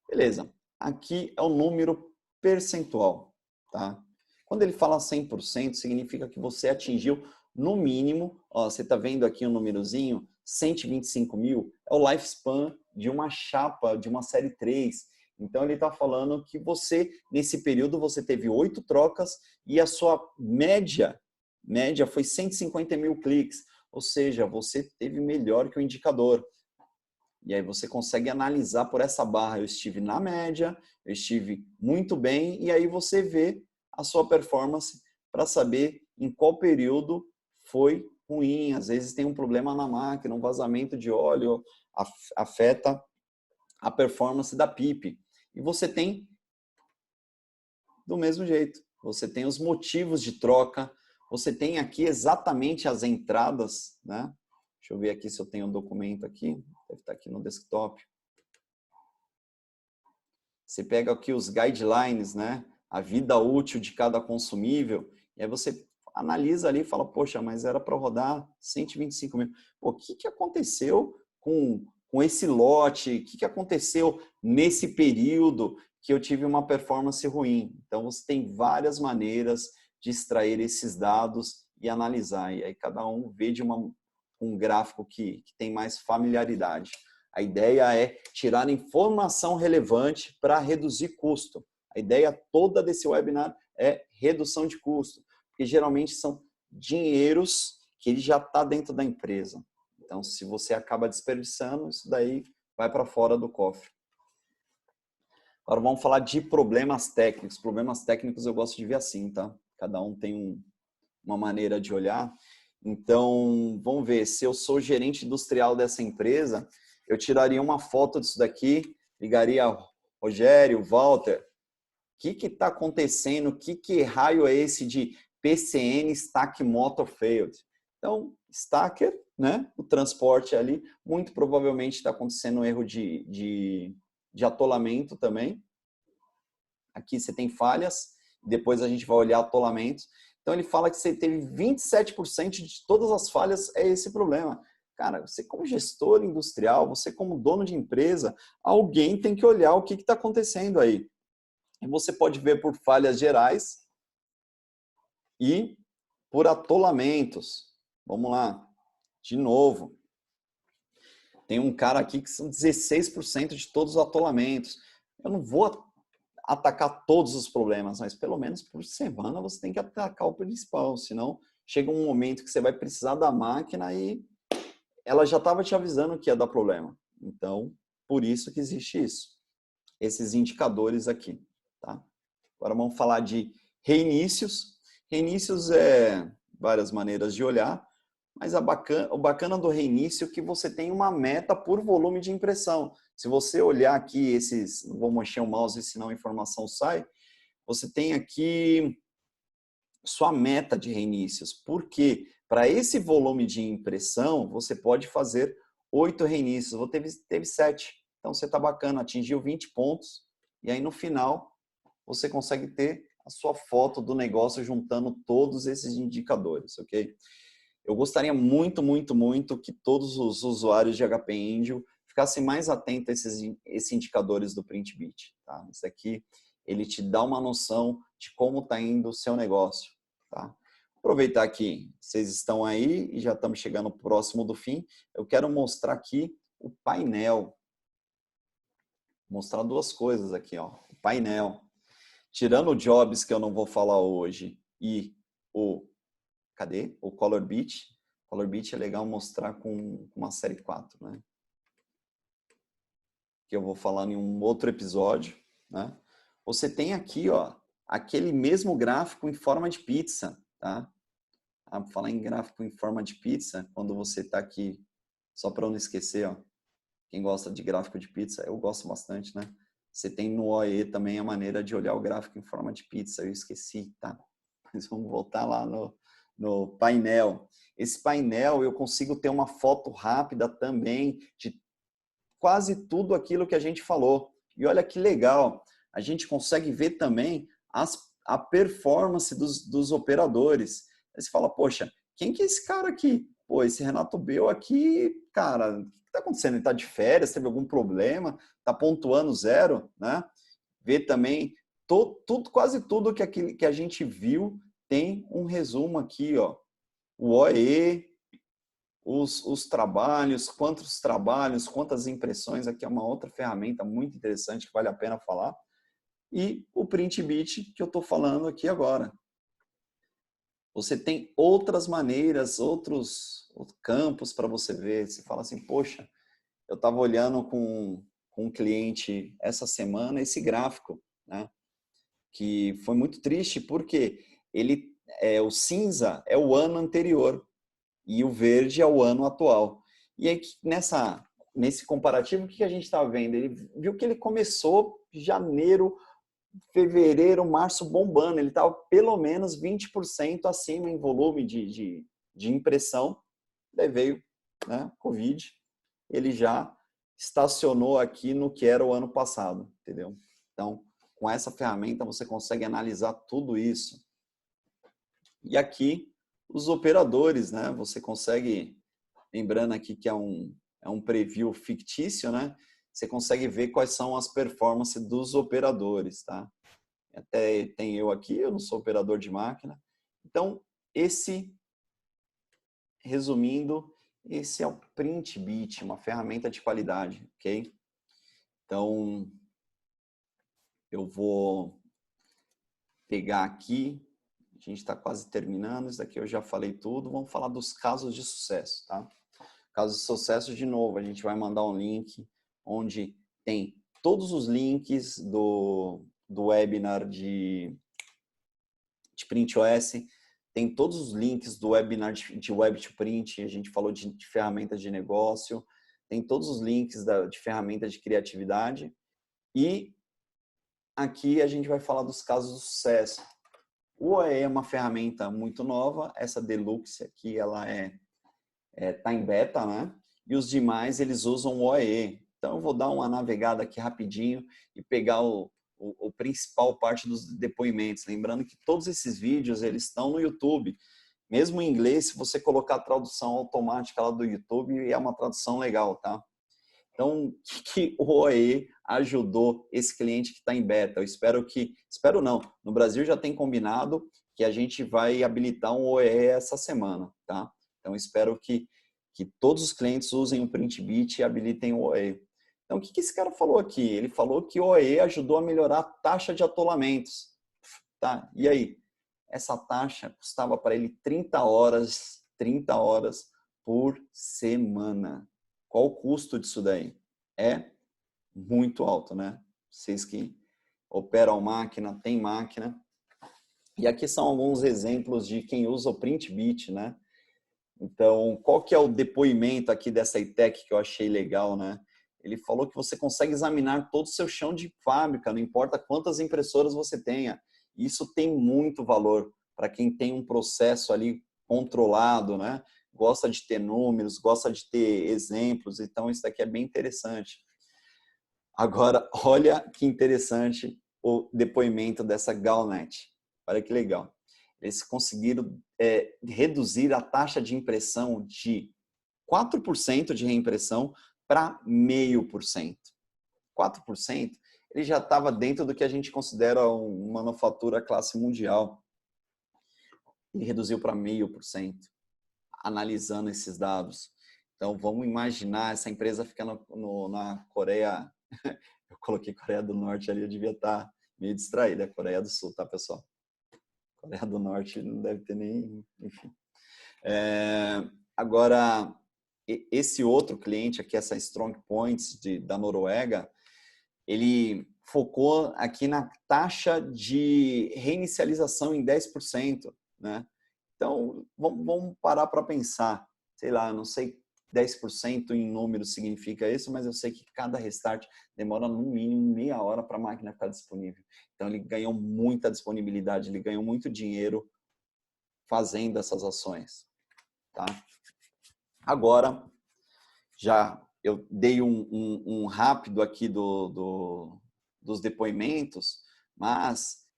Beleza. Aqui é o número percentual, tá? Quando ele fala 100%, significa que você atingiu no mínimo, ó, você está vendo aqui um númerozinho, 125 mil, é o lifespan de uma chapa, de uma série 3. Então, ele está falando que você, nesse período, você teve 8 trocas e a sua média foi 150 mil cliques. Ou seja, você teve melhor que o indicador. E aí você consegue analisar por essa barra, eu estive na média, eu estive muito bem, e aí você vê a sua performance para saber em qual período foi ruim. Às vezes tem um problema na máquina, um vazamento de óleo afeta a performance da PIP. E você tem do mesmo jeito. Você tem os motivos de troca, você tem aqui exatamente as entradas, né? Deixa eu ver aqui se eu tenho um documento aqui. Deve estar aqui no desktop. Você pega aqui os guidelines, né? A vida útil de cada consumível. E aí você analisa ali e fala, poxa, mas era para rodar 125 mil. Pô, o que aconteceu com esse lote? O que aconteceu nesse período que eu tive uma performance ruim? Então, você tem várias maneiras de extrair esses dados e analisar. E aí cada um vê de um gráfico que tem mais familiaridade. A ideia é tirar informação relevante para reduzir custo. A ideia toda desse webinar é redução de custo, porque geralmente são dinheiros que ele já está dentro da empresa. Então, se você acaba desperdiçando, isso daí vai para fora do cofre. Agora vamos falar de problemas técnicos. Problemas técnicos eu gosto de ver assim, tá? Cada um tem uma maneira de olhar. Então, vamos ver, se eu sou gerente industrial dessa empresa, eu tiraria uma foto disso daqui, ligaria Rogério, Walter, o que está acontecendo? Que raio é esse de PCN Stack Motor Failed? Então, stacker, né? O transporte ali, muito provavelmente está acontecendo um erro de atolamento também. Aqui você tem falhas, depois a gente vai olhar atolamentos. Então, ele fala que você teve 27% de todas as falhas, é esse problema. Cara, você como gestor industrial, você como dono de empresa, alguém tem que olhar o que está acontecendo aí. E você pode ver por falhas gerais e por atolamentos. Vamos lá, de novo. Tem um cara aqui que são 16% de todos os atolamentos. Eu não vou atacar todos os problemas, mas pelo menos por semana você tem que atacar o principal, senão chega um momento que você vai precisar da máquina e ela já estava te avisando que ia dar problema. Então, por isso que existe isso. Esses indicadores aqui, tá? Agora vamos falar de reinícios. Reinícios é várias maneiras de olhar, mas o bacana do reinício é que você tem uma meta por volume de impressão. Se você olhar aqui esses, não vou mexer o mouse senão a informação sai, você tem aqui sua meta de reinícios. Por quê? Para esse volume de impressão, você pode fazer 8 reinícios. Teve 7. Então, você está bacana, atingiu 20 pontos. E aí no final você consegue ter a sua foto do negócio juntando todos esses indicadores, ok? Eu gostaria muito, muito, muito que todos os usuários de HP Angel ficassem mais atentos a esses indicadores do PrintBit. Tá? Isso aqui, ele te dá uma noção de como está indo o seu negócio. Tá? Aproveitar que vocês estão aí e já estamos chegando próximo do fim, eu quero mostrar aqui o painel. Mostrar duas coisas aqui, ó. O painel. Tirando o Jobs, que eu não vou falar hoje, e o cadê? O Colorbit. O Colorbit é legal mostrar com uma série 4, né? Que eu vou falar em um outro episódio, né? Você tem aqui, ó, aquele mesmo gráfico em forma de pizza, tá? Falar em gráfico em forma de pizza, quando você tá aqui, só para eu não esquecer, ó. Quem gosta de gráfico de pizza, eu gosto bastante, né? Você tem no OE também a maneira de olhar o gráfico em forma de pizza. Eu esqueci, tá? Mas vamos voltar lá no painel. Esse painel eu consigo ter uma foto rápida também de quase tudo aquilo que a gente falou. E olha que legal, a gente consegue ver também a performance dos operadores. Aí você fala, poxa, quem que é esse cara aqui? Pô, esse Renato Bel aqui, cara, o que está acontecendo? Ele está de férias, teve algum problema? Está pontuando zero, né? Ver também quase tudo que a gente viu tem um resumo aqui, ó. O OE, os trabalhos, quantas impressões, aqui é uma outra ferramenta muito interessante que vale a pena falar. E o PrintBit que eu estou falando aqui agora. Você tem outras maneiras, outros campos para você ver. Você fala assim, poxa, eu estava olhando com um cliente essa semana esse gráfico, né? Que foi muito triste porque o cinza é o ano anterior e o verde é o ano atual. E aí, nesse comparativo, o que a gente está vendo? Ele viu que ele começou janeiro, fevereiro, março bombando. Ele estava pelo menos 20% acima em volume de impressão. Daí veio, né, Covid. Ele já estacionou aqui no que era o ano passado, entendeu? Então, com essa ferramenta, você consegue analisar tudo isso. E aqui, os operadores, né? Você consegue, lembrando aqui que é um preview fictício, né? Você consegue ver quais são as performances dos operadores, tá? Até tem eu aqui, eu não sou operador de máquina. Então, resumindo, esse é o PrintBit, uma ferramenta de qualidade, ok? Então, eu vou pegar aqui, a gente está quase terminando, isso daqui eu já falei tudo, vamos falar dos casos de sucesso, tá? Casos de sucesso, de novo, a gente vai mandar um link onde tem todos os links do webinar de PrintOS, tem todos os links do webinar de Web to Print, a gente falou de ferramentas de negócio, tem todos os links de ferramentas de criatividade e aqui a gente vai falar dos casos de sucesso. O OE é uma ferramenta muito nova, essa Deluxe aqui ela tá em beta, né? E os demais eles usam o OE. Então eu vou dar uma navegada aqui rapidinho e pegar o principal parte dos depoimentos. Lembrando que todos esses vídeos eles estão no YouTube. Mesmo em inglês, se você colocar a tradução automática lá do YouTube, é uma tradução legal, tá? Então, o que o OE ajudou esse cliente que está em beta? Eu espero não, no Brasil já tem combinado que a gente vai habilitar um OE essa semana, tá? Então, espero que todos os clientes usem o PrintBit e habilitem o OE. Então, o que esse cara falou aqui? Ele falou que o OE ajudou a melhorar a taxa de atolamentos. Tá? E aí? Essa taxa custava para ele 30 horas por semana. Qual o custo disso daí? É muito alto, né? Vocês que operam máquina, tem máquina. E aqui são alguns exemplos de quem usa o PrintBit, né? Então, qual que é o depoimento aqui dessa ITEC que eu achei legal, né? Ele falou que você consegue examinar todo o seu chão de fábrica, não importa quantas impressoras você tenha. Isso tem muito valor para quem tem um processo ali controlado, né? Gosta de ter números, gosta de ter exemplos, então isso daqui é bem interessante. Agora, olha que interessante o depoimento dessa Galnet. Olha que legal. Eles conseguiram reduzir a taxa de impressão de 4% de reimpressão para 0,5%. 4%, ele já estava dentro do que a gente considera uma manufatura classe mundial. E reduziu para 0,5%, analisando esses dados. Então, vamos imaginar essa empresa ficando na Coreia. Eu coloquei Coreia do Norte ali, eu devia estar meio distraída. É Coreia do Sul, tá, pessoal? Coreia do Norte não deve ter nem... Enfim. Agora, esse outro cliente aqui, essa Strong Points da Noruega, ele focou aqui na taxa de reinicialização em 10%, né? Então, vamos parar para pensar. Sei lá, eu não sei 10% em número significa isso, mas eu sei que cada restart demora no mínimo meia hora para a máquina ficar disponível. Então, ele ganhou muita disponibilidade, ele ganhou muito dinheiro fazendo essas ações. Tá? Agora, já eu dei um rápido aqui dos depoimentos, mas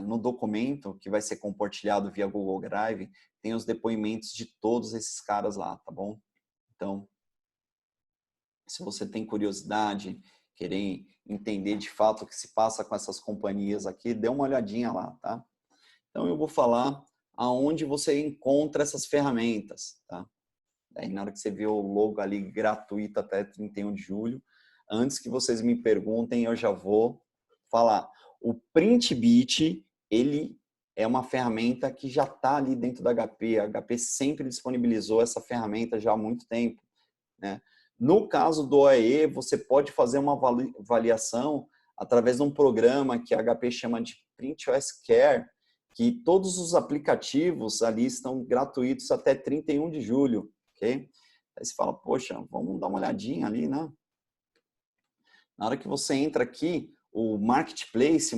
no documento que vai ser compartilhado via Google Drive, tem os depoimentos de todos esses caras lá, tá bom? Então, se você tem curiosidade, querer entender de fato o que se passa com essas companhias aqui, dê uma olhadinha lá, tá? Então, eu vou falar aonde você encontra essas ferramentas, tá? Aí, na hora que você vê o logo ali gratuito até 31 de julho, antes que vocês me perguntem, eu já vou falar. O PrintBit, ele é uma ferramenta que já está ali dentro da HP. A HP sempre disponibilizou essa ferramenta já há muito tempo, né? No caso do OEE, você pode fazer uma avaliação através de um programa que a HP chama de PrintOS Care, que todos os aplicativos ali estão gratuitos até 31 de julho. Okay? Aí você fala, poxa, vamos dar uma olhadinha ali, né? Na hora que você entra aqui, o Marketplace,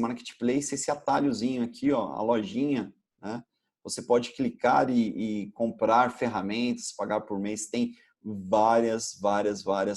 esse atalhozinho aqui, ó, a lojinha, né? Você pode clicar e comprar ferramentas, pagar por mês. Tem várias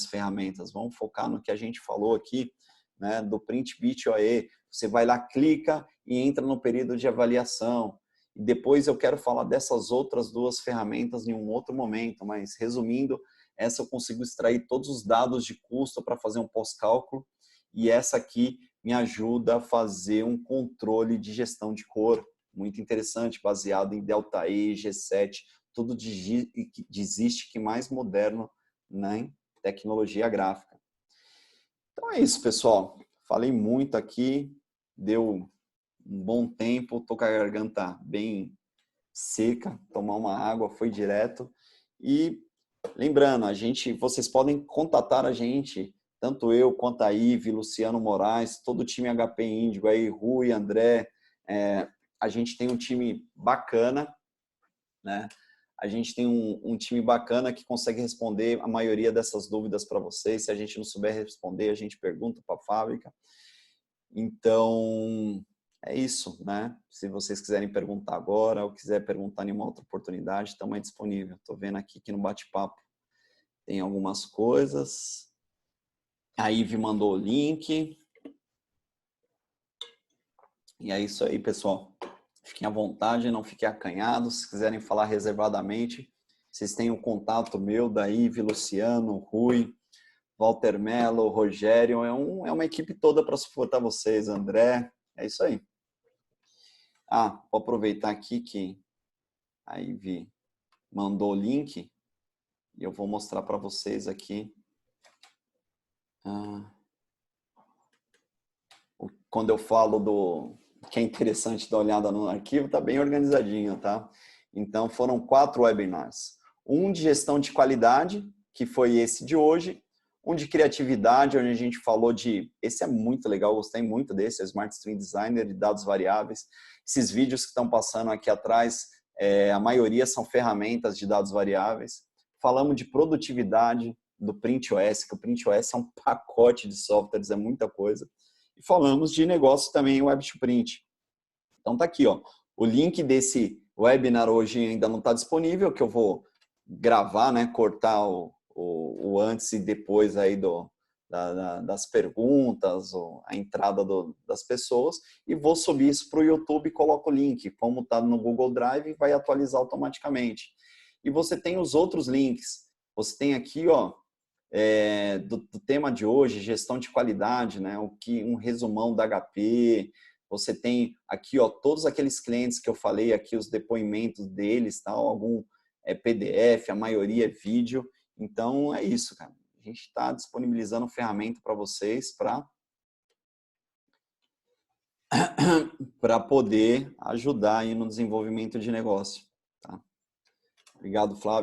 ferramentas. Vamos focar no que a gente falou aqui, né? Do PrintBit OE. Você vai lá, clica e entra no período de avaliação. E depois eu quero falar dessas outras duas ferramentas em um outro momento, mas resumindo, essa eu consigo extrair todos os dados de custo para fazer um pós-cálculo e essa aqui me ajuda a fazer um controle de gestão de cor, muito interessante, baseado em Delta E, G7, tudo de existe que mais moderno na tecnologia gráfica. Então é isso, pessoal. Falei muito aqui, deu um bom tempo, tô com a garganta bem seca, tomar uma água foi direto. E lembrando, vocês podem contatar a gente, tanto eu quanto a Ive, Luciano Moraes, todo o time HP Índigo aí, Rui, André, a gente tem um time bacana, né? A gente tem um time bacana que consegue responder a maioria dessas dúvidas para vocês. Se a gente não souber responder, a gente pergunta para a fábrica. Então, é isso, né? Se vocês quiserem perguntar agora ou quiser perguntar em uma outra oportunidade, estamos aí disponível. Estou vendo aqui que no bate-papo tem algumas coisas. A Ive mandou o link. E é isso aí, pessoal. Fiquem à vontade, não fiquem acanhados. Se quiserem falar reservadamente, vocês têm o contato meu, da Ive, Luciano, Rui, Walter Mello, Rogério. É uma equipe toda para suportar vocês, André. É isso aí. Vou aproveitar aqui que a Ive mandou o link e eu vou mostrar para vocês aqui. Quando eu falo que é interessante dar uma olhada no arquivo, tá bem organizadinho, tá? Então, foram 4 webinars. Um de gestão de qualidade, que foi esse de hoje. Um de criatividade, onde a gente falou esse é muito legal, gostei muito desse, é o Smart String Designer de dados variáveis. Esses vídeos que estão passando aqui atrás, a maioria são ferramentas de dados variáveis. Falamos de produtividade do PrintOS, que o PrintOS é um pacote de softwares, é muita coisa. E falamos de negócio também, Web2Print. Então tá aqui, ó. O link desse webinar hoje ainda não está disponível, que eu vou gravar, né? Cortar o antes e depois aí das perguntas, ou a entrada das pessoas, e vou subir isso para o YouTube e coloco o link. Como está no Google Drive, vai atualizar automaticamente. E você tem os outros links. Você tem aqui, ó, do tema de hoje, gestão de qualidade, né? Um resumão da HP. Você tem aqui, ó, todos aqueles clientes que eu falei aqui, os depoimentos deles, tal, algum PDF, a maioria é vídeo. Então, é isso, cara. A gente está disponibilizando ferramenta para vocês para poder ajudar aí no desenvolvimento de negócio. Tá? Obrigado, Flávio.